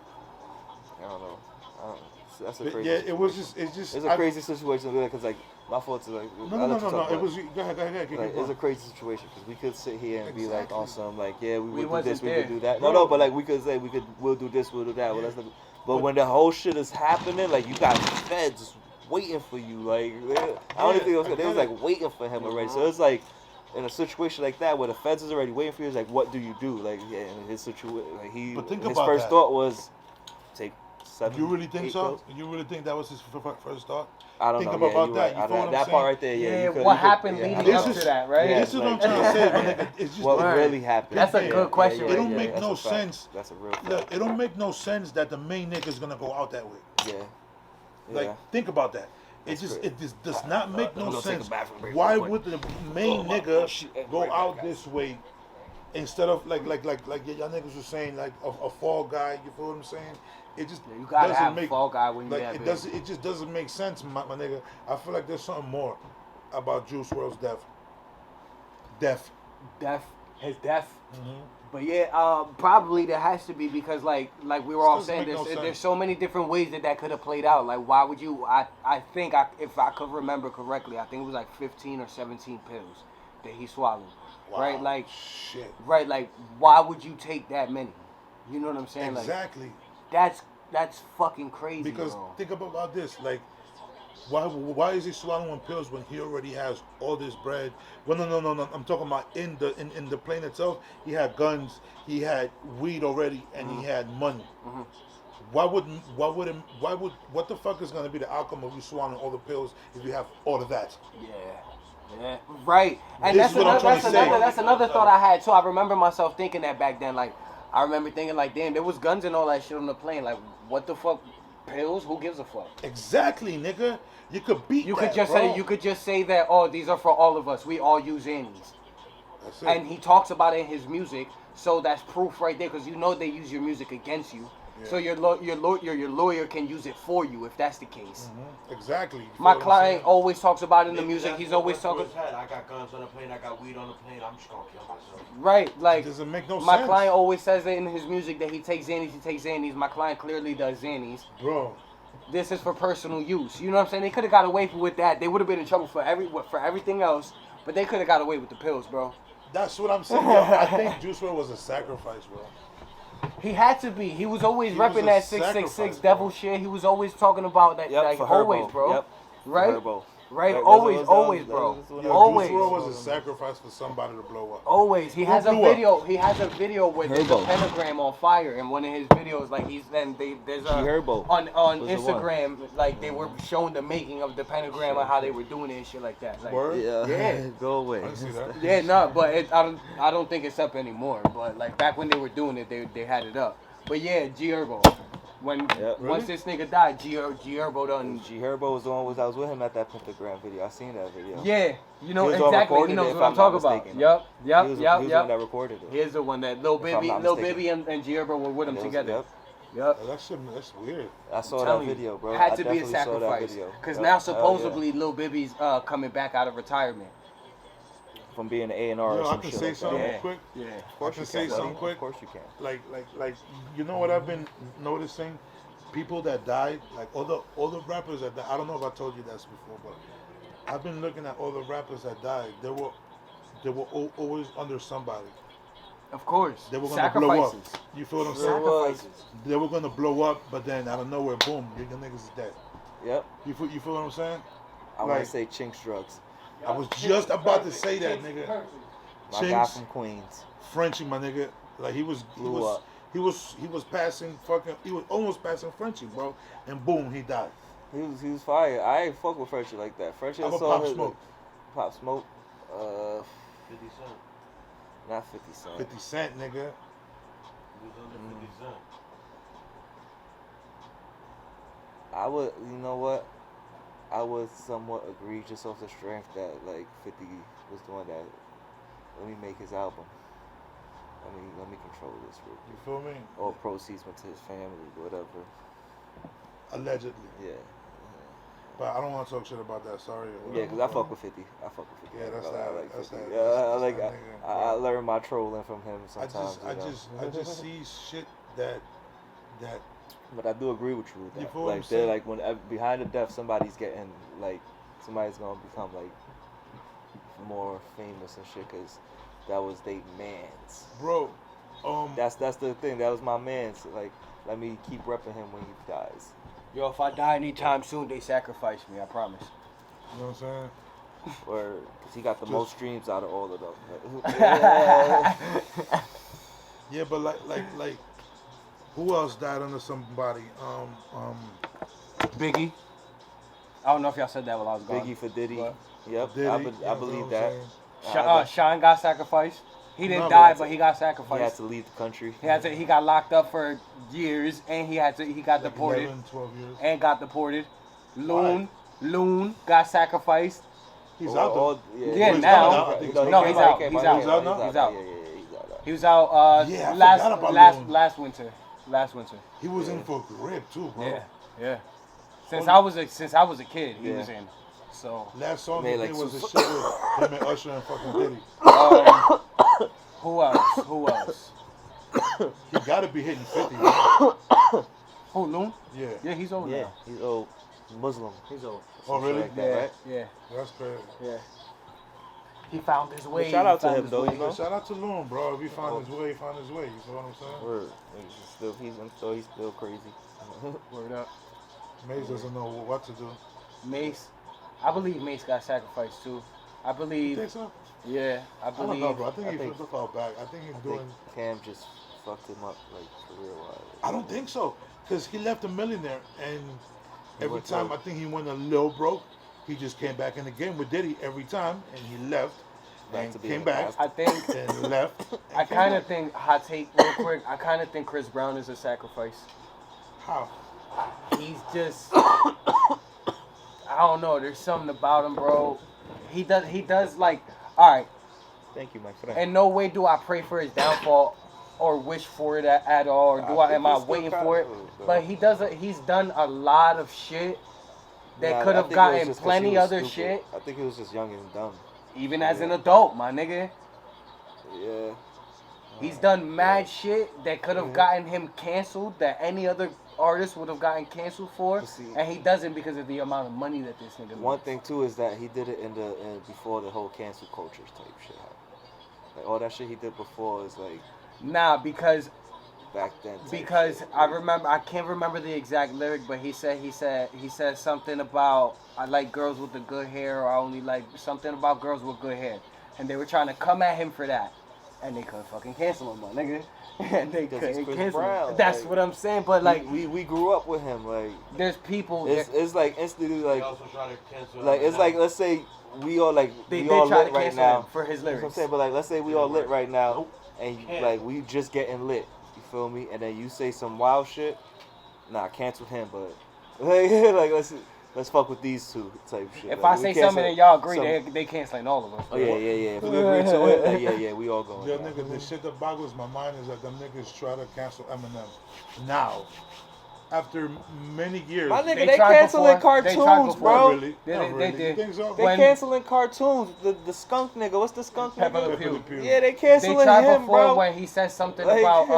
S3: I don't know. That's a
S4: But
S3: crazy.
S4: yeah,
S3: situation.
S4: it's just.
S3: It's a crazy situation because like my fault is like.
S4: No. It was. Go ahead. Keep
S3: Like,
S4: going.
S3: it's a crazy situation because we could sit here and be like
S4: Exactly.
S3: on some like yeah we
S1: We
S3: would do this
S1: wasn't
S3: we
S1: there.
S3: would do that
S4: Bro.
S3: no but like we could say we'll do this we'll do that well, that's not, but when the whole shit is happening like you got feds waiting for you like I don't even think it was, they was like waiting for him already so it's like in a situation like that where the feds is already waiting for you it's like what do you do like yeah in his situation like
S4: But think
S3: his
S4: about
S3: first
S4: that.
S3: thought was take 7
S4: You really think
S3: 8
S4: so?
S3: pills.
S4: You really think that was his first thought?
S3: I don't
S4: Think
S3: know
S4: about
S3: you
S4: that.
S3: right.
S4: You feel what I'm
S3: that
S4: saying?
S3: part right there yeah
S1: Yeah,
S3: you could-
S1: what
S3: you could-
S1: happened
S3: yeah,
S1: leading
S3: I
S4: This
S1: up
S3: don't
S4: is-
S1: to that, right?
S3: yeah,
S4: This is what I'm
S3: like-
S4: trying to say, my nigga. It's just
S3: what
S1: Right.
S3: really happened
S1: That's a good question
S4: It
S1: right
S4: don't
S1: there.
S4: make
S3: that's
S4: no
S3: a fact.
S4: sense.
S3: That's a real fact.
S4: Look, it don't make no sense that the main nigga's gonna go out that way.
S3: Yeah.
S4: Like, think about that.
S3: That's
S4: It
S3: great.
S4: just does not make
S3: I'm
S4: no
S3: gonna take
S4: sense.
S3: a bathroom break
S4: Why
S3: real quick.
S4: would the main nigga go
S3: Right back,
S4: out
S3: guys.
S4: this way instead of like y'all niggas were saying like a fall guy? You feel what I'm saying? It just
S1: You gotta
S4: doesn't
S1: have
S4: make
S1: a fall guy when you
S4: like
S1: have
S4: it
S1: it.
S4: doesn't. It just doesn't make sense, my nigga. I feel like there's something more about Juice WRLD's death.
S1: His death.
S4: Mm-hmm.
S1: But yeah, probably there has to be because like we were all
S4: Doesn't
S1: saying,
S4: make no
S1: there's
S4: sense.
S1: so many different ways that could have played out. Like why would you? I think if I could remember correctly, I think it was like 15 or 17 pills that he swallowed.
S4: Wow.
S1: Right, like
S4: Shit.
S1: right, like why would you take that many? You know what I'm saying?
S4: Exactly.
S1: Like that's fucking crazy.
S4: Because
S1: bro.
S4: think about this, like, why is he swallowing pills when he already has all this bread? Well, no. I'm talking about in the plane itself. He had guns, he had weed already, and he had money.
S1: Mhm.
S4: What the fuck is gonna be the outcome of you swallowing all the pills if you have all of that?
S1: Yeah, right. And
S4: This is what I'm trying to say.
S1: that's another thought I had too. I remember myself thinking that back then. Like, I remember thinking like, damn, there was guns and all that shit on the plane. Like, what the fuck? Pills? Who gives a fuck?
S4: Exactly, nigga. You could beat.
S1: You
S4: that,
S1: could just
S4: bro.
S1: say, you could just say that. Oh, these are for all of us. We all use Annies.
S4: That's it.
S1: And he talks about it in his music, so that's proof right there. Because you know they use your music against you.
S4: Yeah.
S1: So your lawyer can use it for you if that's the case.
S4: Exactly. You feel
S1: My
S4: what I'm
S1: client
S4: saying?
S1: always talks about it in the
S5: Maybe
S1: music.
S5: that's
S1: He's
S5: what
S1: always
S5: went through
S1: talking.
S5: his head. I got guns on the plane. I got weed on the plane. I'm just gonna kill myself.
S1: Right, like
S4: It doesn't make no
S1: my
S4: sense.
S1: client always says it in his music that he takes Xannies. My client clearly does Xannies.
S4: Bro.
S1: This is for personal use. You know what I'm saying? They could have got away with that. They would have been in trouble for everything else, but they could have got away with the pills, bro.
S4: That's what I'm saying. Yo, I think Juice WRLD was a sacrifice, bro.
S1: He had to be. He was always
S4: He was
S1: repping
S4: a
S1: that 666
S4: sacrifice,
S1: devil
S4: bro.
S1: shit. He was always talking about that,
S3: Yep,
S1: like
S3: for
S1: always,
S3: Herbo.
S1: bro.
S3: Yep, for
S1: Right?
S3: Herbo.
S1: Right?
S3: That
S1: Always,
S3: was-
S1: always,
S3: that
S1: bro.
S3: was what
S4: Yo,
S3: I-
S1: Always.
S4: Juice WRLD was a sacrifice for somebody to blow up.
S1: Always. He has a
S4: blew up?
S1: video. He has a video with the
S3: Herbo.
S1: pentagram on fire in one of his videos. Like there's a
S3: Herbo
S1: on
S3: was the
S1: Instagram. Like they were showing the making of the pentagram and how they were doing it and shit like that. Like,
S4: Word?
S1: Yeah.
S3: Go away.
S4: I didn't see that.
S1: yeah, no, but I don't think it's up anymore. But like back when they were doing it, they had it up. But yeah, G Herbo. When
S3: Yep.
S1: once this nigga died, G Herbo done.
S3: G Herbo was the one I was with him at that pentagram video. I seen that video.
S1: Yeah, you know
S3: He was the one
S1: exactly. He
S3: recording
S1: knows
S3: it, if
S1: what I'm
S3: I'm not
S1: talking about.
S3: mistaken.
S1: Yep,
S3: He was the one
S1: yep.
S3: that recorded it.
S1: Here's the one that Lil
S3: If I'm
S1: Baby,
S3: not
S1: Lil
S3: mistaken.
S1: Baby and G Herbo were with him
S3: And it was-
S1: together.
S3: Yep.
S1: Yep.
S4: That's weird.
S3: I saw that
S1: Telling you,
S3: video, bro.
S1: Had
S3: I
S1: to be a
S3: definitely saw that
S1: sacrifice.
S3: video.
S1: Because
S3: Yep.
S1: now
S3: Hell
S1: supposedly Lil Baby's coming back out of retirement.
S3: yeah. From being an A&R or
S4: Yo, I
S3: some
S4: can
S3: shit
S4: say
S3: like
S4: something
S3: that.
S1: Yeah.
S4: quick.
S1: Yeah.
S3: Of course
S4: I can
S3: you
S4: say
S3: can, buddy.
S4: something quick.
S3: Of course you can.
S4: Like you know what I've been noticing? People that died, like all the rappers that died. I don't know if I told you this before, but I've been looking at all the rappers that died. They were always under somebody.
S1: Of course.
S4: They were gonna blow up.
S1: Sacrifices.
S4: You feel what I'm saying?
S1: Sacrifices.
S4: They were gonna blow up, but then out of nowhere, boom, your niggas is dead.
S3: Yep.
S4: You feel what I'm saying?
S3: I want
S4: Like-
S3: to say Chinks Drugs.
S4: I was just about to say that, nigga.
S3: My guy
S4: Chinks,
S3: from Queens.
S4: Frenchie, my nigga. Like he was passing fucking. He was almost passing Frenchie, bro. And boom, he died.
S3: He was fire. I ain't fuck with Frenchie like that. Frenchie
S4: How
S3: I
S4: about
S3: saw
S4: Pop
S3: his,
S4: Smoke?
S3: Pop Smoke.
S5: 50 Cent.
S3: Not 50 Cent.
S4: 50 Cent, nigga.
S5: He was under 50 Cent.
S3: I would, you know what? I would somewhat agree just off the strength that like 50 was the one that let me make his album. Let me control this real
S4: You
S3: quick.
S4: feel me?
S3: All proceeds went to his family, whatever.
S4: Allegedly.
S3: Yeah.
S4: But I don't want to talk shit about that. Sorry.
S3: Yeah, because I fuck with 50. I fuck with 50.
S4: Yeah, that's
S3: I
S4: that.
S3: like
S4: That's
S3: 50.
S4: that.
S3: Yeah,
S4: That's
S3: like
S4: that nigga,
S3: I
S4: bro.
S3: learn my trolling from him
S4: I
S3: sometimes.
S4: just see shit that.
S3: But I do agree with you with
S4: You
S3: that.
S4: feel what I'm
S3: Like they're
S4: saying?
S3: like when behind the death, somebody's getting like somebody's gonna become like more famous and shit because that was they man's.
S4: Bro,
S3: That's the thing. That was my man's. Like let me keep repping him when he dies.
S2: Yo, if I die anytime soon, they sacrifice me. I promise.
S4: you know what I'm saying?
S3: Or because he got the most streams out of all of them.
S4: Yeah, but like, who else died under somebody?
S2: Biggie. I don't know if y'all said that while I was gone.
S3: Biggie for Diddy.
S2: But
S3: Yep,
S4: Diddy,
S3: I
S4: you know
S3: believe
S4: what
S3: that.
S4: I'm saying?
S2: Sean got sacrificed. He didn't
S4: No,
S2: die,
S4: but-
S2: but he got
S3: He had
S2: sacrificed.
S3: to leave the country.
S2: He got locked up for years, and he got
S4: Like
S2: deported
S4: 11, 12 years.
S2: and got deported. Loon got sacrificed.
S4: He's out there.
S2: Yeah,
S4: he's
S2: now.
S4: out. I think
S2: No,
S4: he
S2: he's
S4: came
S2: out.
S4: He
S2: He's
S4: came
S2: out.
S4: He's out now?
S2: He's out.
S3: Yeah, he's out.
S2: He was out
S4: Yeah, I forgot about Loon.
S2: last winter. Last winter.
S4: He was in for a grip too, bro.
S2: Yeah, yeah. Since I was a kid, he
S3: Yeah.
S2: was in. So
S4: Last song
S3: Made
S4: he
S3: like
S4: did was the
S3: some-
S4: shit with him and Usher and fucking Diddy.
S2: who else?
S4: He gotta be hitting 50. Right?
S2: Who, Loon?
S4: Yeah.
S2: Yeah, he's old
S3: Yeah,
S2: now.
S3: he's old Muslim.
S2: He's old.
S4: Oh really?
S3: Like that, right?
S2: Yeah,
S4: That's crazy.
S2: yeah. He found his way.
S3: shout out to
S2: He found
S3: him,
S2: his
S3: though,
S2: way.
S3: you know?
S4: Shout out to Loon, bro. If he found his way, he found his way. You feel what I'm saying?
S3: Word. He's still crazy.
S2: Word up.
S4: Maze doesn't know what to do.
S2: Mace, I believe Mace got sacrificed too. I
S4: You
S2: believe,
S4: think so?
S2: yeah, I
S4: I don't
S2: believe.
S4: know, bro. I think
S3: I
S4: he
S3: think-
S4: flipped out back. I think he's
S3: I
S4: doing.
S3: think Cam just fucked him up, like, career-wise.
S4: I don't think so, because he left a millionaire, and every
S3: went
S4: time
S3: broke.
S4: I think he went a little broke, he just came back in the game with Diddy every time, and he left
S3: Back
S4: and
S3: to being
S4: came
S3: a
S4: back,
S2: I think,
S4: and left. and
S2: I
S4: came
S2: kind of
S4: back.
S2: think, hot take real quick, I kind of think Chris Brown is a sacrifice.
S4: How?
S2: He's just, I don't know, there's something about him, bro. He does like, all right,
S3: Thank you, my friend.
S2: in no way do I pray for his downfall or wish for it at all, or am I waiting for it? But he's done a lot of shit that
S3: Nah,
S2: could
S3: I
S2: have
S3: think it was
S2: gotten
S3: just 'cause he
S2: plenty
S3: was
S2: other
S3: stupid.
S2: shit,
S3: I think he was just young and dumb.
S2: even as an
S3: Yeah.
S2: adult, my nigga.
S3: Yeah.
S2: He's done mad shit that could have gotten him canceled, that any other artist would have gotten canceled for,
S3: But see-
S2: and he doesn't because of the amount of money that this nigga
S3: One
S2: makes.
S3: thing too is that he did it in before the whole cancel culture type shit happened. Like all that shit he did before is like
S2: Nah, because
S3: back then. type
S2: Because
S3: shit.
S2: I can't remember the exact lyric, but he said something about I like girls with the good hair, or I only like something about girls with good hair, and they were trying to come at him for that, and they couldn't fucking cancel him, my nigga, and they
S3: Because he's
S2: couldn't
S3: Chris
S2: cancel
S3: Brown,
S2: him. That's
S3: like,
S2: what I'm saying, but like,
S3: we grew up with him. Like
S2: there's people
S3: it's like instantly
S5: They
S3: like
S5: also try to cancel.
S3: like it's like let's say we all like
S2: they
S3: we all
S2: try
S3: lit
S2: to
S3: right
S2: cancel
S3: now.
S2: him for his
S3: You know what I'm
S2: lyrics.
S3: saying? But like let's say we all lit right now, and
S5: Can't.
S3: like we just getting lit. You feel me? And then you say some wild shit. Nah, cancel him. But like let's fuck with these two type shit.
S2: If
S3: Like,
S2: I
S3: we
S2: say
S3: cancel
S2: something and y'all agree,
S3: some-
S2: they canceling all of us.
S3: Oh yeah. If we agree to it, like, yeah, we all going.
S4: Yo,
S3: down.
S4: nigga, the shit that boggles my mind is that them niggas try to cancel Eminem now, after many years.
S3: My nigga,
S2: They
S3: they
S2: tried
S3: canceling
S2: before. They tried
S3: cartoons,
S2: before.
S3: bro.
S4: Not really.
S2: They-
S4: Not
S2: they
S4: really.
S2: did.
S4: You think so?
S3: They
S2: When-
S3: canceling cartoons. The skunk nigga. What's the skunk
S2: Pepper
S3: nigga?
S2: Le Pew.
S4: Pew.
S3: Yeah, they
S2: They
S3: canceling
S2: tried
S3: him,
S2: before
S3: bro.
S2: when he said something
S3: Like,
S2: about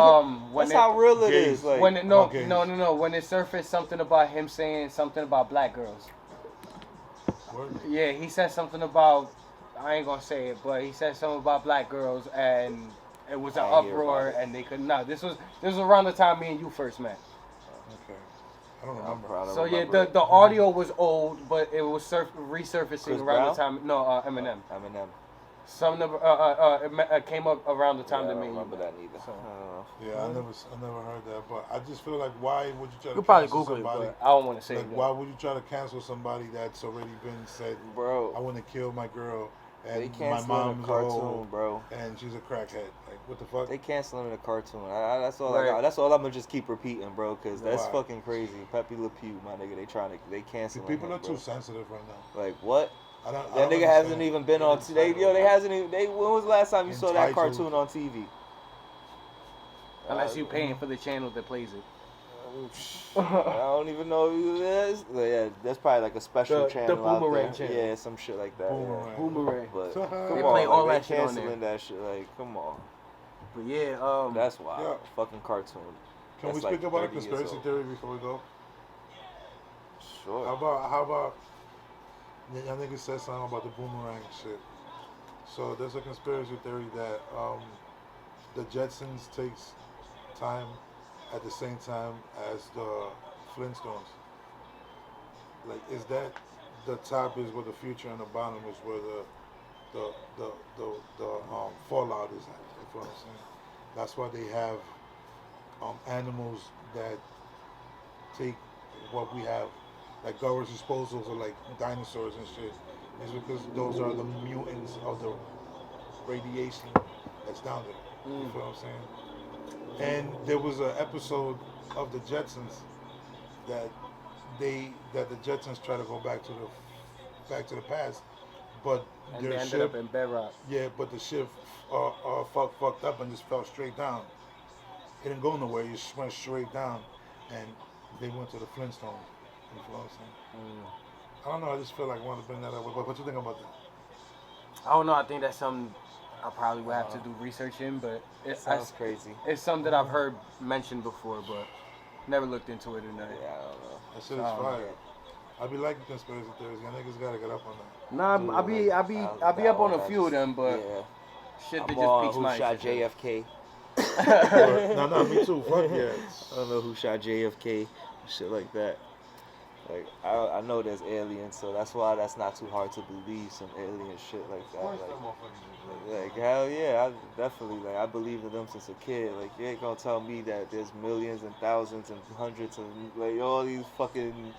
S2: when
S3: That's
S2: it,
S3: how real it
S4: Gays.
S3: is. Like,
S2: when it, no
S4: Okay.
S2: no when it surfaced something about him saying something about black girls.
S4: Word.
S2: Yeah, he said something about, I ain't gonna say it, but he said something about black girls, and it was an
S3: I hear
S2: uproar,
S3: about it.
S2: and they couldn't. No, this was around the time me and you first met.
S4: Okay. I don't
S3: I'm
S4: remember.
S3: proud of
S2: So yeah,
S3: remember
S2: the audio was old, but it was resurfacing
S3: Chris
S2: around the
S3: Brown?
S2: time. No, Eminem.
S3: Eminem.
S2: Some of it came up around the time
S3: Yeah, I
S2: that
S3: don't
S2: me and you
S3: remember
S2: met.
S3: that neither.
S2: So-
S3: I don't know.
S4: Yeah, I never heard that, but I just feel like why would you try to
S2: You probably
S4: cancel
S2: Google it,
S4: somebody?
S2: but I don't want to say
S4: Like,
S2: it.
S4: why would you try to cancel somebody that's already been said?
S3: Bro,
S4: I want to kill my girl,
S3: they
S4: and my
S3: canceling
S4: mom's
S3: a cartoon,
S4: old,
S3: bro.
S4: and she's a crackhead. Like, What the fuck?
S3: They canceling the cartoon. That's all I
S1: Right.
S3: got. That's all I'm gonna just keep repeating, bro, because that's
S4: Why?
S3: fucking crazy. Pepe Le Pew, my nigga. They
S4: See,
S3: canceling
S4: people
S3: him,
S4: are
S3: bro.
S4: too sensitive right now.
S3: Like what?
S4: I
S3: That
S4: don't
S3: nigga hasn't
S4: understand.
S3: even been on. They hasn't even. When was the last time you saw that
S4: Entitled.
S3: cartoon on TV?
S1: Unless you're paying for the channel that plays it.
S3: I don't even know who it is. But yeah, that's probably like a special
S1: The
S3: channel out
S1: Boomerang
S3: there.
S1: channel.
S3: Yeah, some shit like that.
S4: Boomerang.
S3: Yeah.
S1: Boomerang.
S3: But
S4: They
S3: come
S1: play
S3: on,
S1: all
S3: like,
S1: that
S3: they
S1: shit on
S3: canceling that shit. Like, come on.
S1: But yeah,
S3: That's wild.
S4: Yeah.
S3: Fucking cartoon.
S4: Can we
S3: That's
S4: speak
S3: like
S4: about a
S3: 30 years
S4: conspiracy
S3: old.
S4: theory before we go?
S3: Sure.
S4: How about y'all niggas said something about the boomerang shit. So there's a conspiracy theory that the Jetsons takes time at the same time as the Flintstones. Like, is that the top is where the future and the bottom is where the fallout is at? You know what I'm saying? That's why they have animals that take what we have, like garbage disposals or like dinosaurs and shit, is because those are the mutants of the radiation that's down there. You feel what I'm saying? And there was an episode of the Jetsons that the Jetsons try to go back to the past, but
S1: and they
S4: their
S1: ended
S4: ship,
S1: up in bedrock.
S4: yeah, but the ship fucked up and just fell straight down. It didn't go nowhere. It just went straight down, and they went to the Flintstones. You feel what I'm saying? I don't know. I just feel like I want to bring that up. What you think about that?
S1: I don't know. I think that's something I probably would have to do research in, but
S3: Sounds crazy.
S1: it's something that I've heard mentioned before, but never looked into it or nothing.
S3: Yeah, I don't know.
S4: That shit is fire. I be liking conspiracy theories. Y'all niggas gotta get up on that.
S1: Nah,
S3: Dude,
S1: I be up on a few of them, but
S3: yeah.
S1: shit that
S3: I'm
S1: just
S3: on
S1: piques
S3: who
S1: my
S3: shot
S1: interest.
S3: JFK.
S4: No, me too. Fuck yeah.
S3: I don't know who shot JFK, shit like that. Like I know there's aliens, so that's why that's not too hard to believe some alien shit like that. Like hell yeah, I definitely I believed in them since a kid. Like you ain't gonna tell me that there's millions and thousands and hundreds of like all these fucking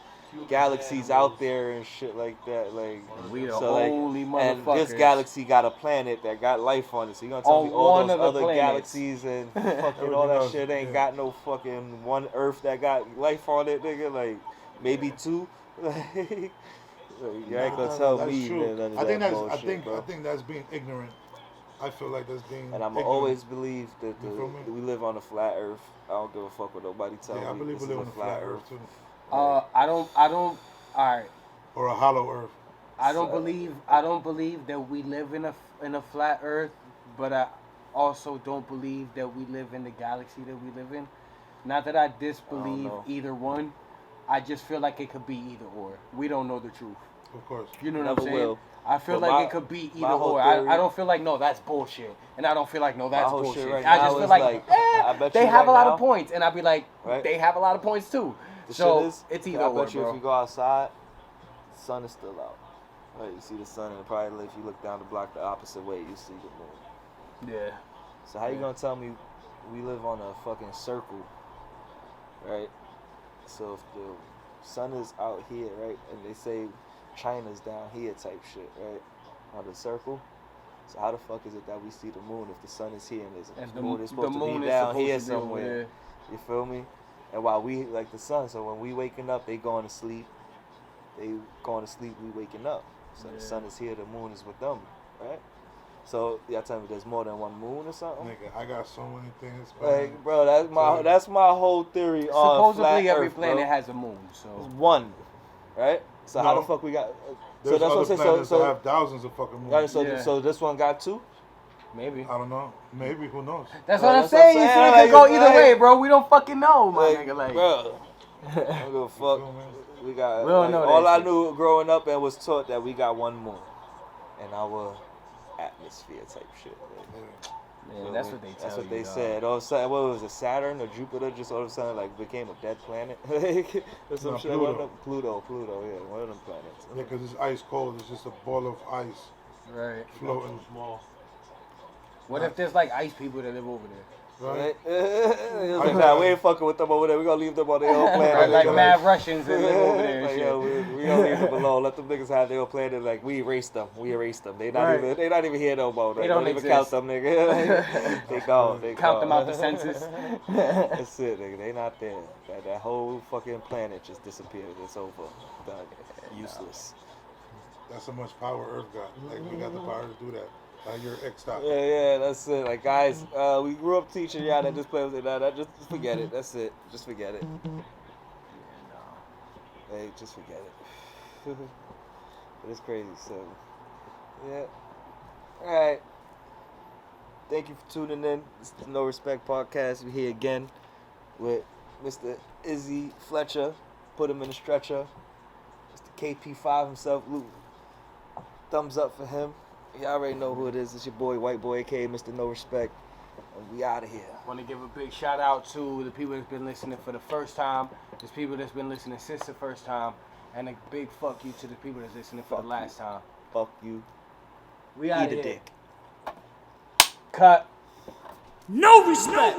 S3: galaxies out there and shit like that. Like
S1: We the
S3: so, like,
S1: only
S3: and
S1: motherfuckers.
S3: this galaxy got a planet that got life on it. So you gonna tell
S1: On
S3: me all
S1: one
S3: those
S1: of the
S3: other
S1: planets.
S3: galaxies and fucking all that
S4: Everything
S3: shit
S4: else,
S3: ain't
S4: yeah.
S3: got no fucking one Earth that got life on it, nigga? Like maybe two. Like, you ain't gonna tell
S4: That's
S3: me
S4: true.
S3: none of
S4: I think
S3: that
S4: that's
S3: bullshit, bro.
S4: I think that's being ignorant. I feel like that's being
S3: And I'ma
S4: ignorant.
S3: always believe that
S4: You feel me?
S3: we live on a flat Earth. I don't give a fuck what nobody tell
S4: Yeah, I
S3: me.
S4: believe
S3: This
S4: we
S3: is
S4: live on
S3: a
S4: a flat Earth too,
S1: I don't. All right.
S4: or a hollow Earth.
S1: I don't believe that we live in a flat Earth, but I also don't believe that we live in the galaxy that we live in. Not that I disbelieve
S3: know.
S1: either one. I just feel like it could be either or. We don't know the truth.
S4: Of course.
S1: You know what
S3: Never
S1: I'm saying?
S3: will.
S1: I feel
S3: But
S1: like
S3: my-
S1: it could be
S3: my
S1: either
S3: whole
S1: or.
S3: theory-
S1: I don't feel like no, that's bullshit, and I don't feel like no, that's
S3: whole shit
S1: bullshit.
S3: right
S1: I
S3: now
S1: just feel
S3: is
S1: like,
S3: like, I bet
S1: they
S3: you
S1: have
S3: right
S1: a lot
S3: now-
S1: of points, and I'd be like,
S3: Right.
S1: they have a lot of points too.
S3: The
S1: So
S3: shit is,
S1: it's either
S3: I
S1: or,
S3: bet you
S1: bro.
S3: if you go outside, the sun is still out. Right, you see the sun, and probably if you look down the block the opposite way, you see the moon.
S1: Yeah.
S3: So how you gonna tell me we live on a fucking circle, right? So if the sun is out here, right, and they say China's down here type shit, right, on the circle. So how the fuck is it that we see the moon if the sun is here and the moon is supposed to be down here somewhere? You feel me? And while we like the sun, so when we waking up, they going to sleep. They going to sleep, we waking up. So the sun is here, the moon is with them, right? So y'all tell me there's more than one moon or something?
S4: Nigga, I got so many things. Man.
S3: Like, bro, that's my whole theory on
S1: Supposedly
S3: flat
S1: every
S3: Earth,
S1: planet
S3: bro.
S1: has a moon,
S3: It's
S1: so
S3: one, right? So how
S4: No.
S3: the fuck we got? So
S4: There's
S3: that's what I'm
S4: other
S3: saying.
S4: planets that
S3: So
S4: have thousands of fucking moons.
S3: right, so
S1: Yeah.
S3: so this one got two.
S1: maybe.
S4: I don't know. Maybe, who knows?
S1: That's
S3: Bro,
S1: what I'm
S3: that's what I'm
S1: saying. You see,
S3: saying,
S1: it
S3: like,
S1: could go either
S3: like-
S1: way, bro. We don't fucking know, my nigga. Like,
S3: bro, I don't give a fuck.
S4: feel me?
S3: We got.
S1: We don't
S3: like,
S1: know that
S3: all I
S1: shit.
S3: knew growing up and was taught that we got one moon in our atmosphere type shit. Like,
S1: man, that's what they tell
S3: That's what
S1: you,
S3: they
S1: dog.
S3: said. All of a sudden, what was it? Saturn or Jupiter? Just all of a sudden, like became a dead planet. Like, or some
S4: No,
S3: shit.
S4: Pluto.
S3: Pluto. Yeah, one of them planets.
S4: Yeah, because it's ice cold. It's just a ball of ice
S1: Right.
S4: floating.
S5: Small.
S1: What if there's like ice people that live over there?
S4: Right?
S3: He was like, nah, we ain't fucking with them over there. We gonna leave them on their own planet.
S1: Like
S3: nigga.
S1: mad Russians that live over there and
S3: Like,
S1: shit.
S3: yo, we gonna leave them alone. Let them niggas have their own planet. Like, we erased them. We erased them. They not
S1: Right.
S3: even here no more.
S1: They
S3: don't
S1: don't
S3: even count
S1: exist.
S3: them, nigga. They gone. They
S1: Count
S3: gone.
S1: them out the census.
S3: That's it, nigga. They not there. That whole fucking planet just disappeared. It's over. Done. Useless.
S4: That's how much power Earth got. Like, we got the power to do that. Like, you're X-Top.
S3: Yeah, that's it. Like, guys, we grew up teaching y'all that this play was that. Just forget it. That's it. Just forget it. Hey, just forget it. It's crazy. So, yeah. All right. Thank you for tuning in. It's the No Respect Podcast. We're here again with Mr. Izzy Fletcher. Put him in a stretcher. Mr. KP5 himself. Luke. Thumbs up for him. Y'all already know who it is. It's your boy, White Boy, aka Mr. No Respect. And we out of here.
S1: Want to give a big shout out to the people that's been listening for the first time. There's people that's been listening since the first time. And a big fuck you to the people that's listening for the last time.
S3: Fuck you.
S1: We out
S3: Eat
S1: of
S3: a
S1: here.
S3: dick.
S1: Cut.
S6: No respect.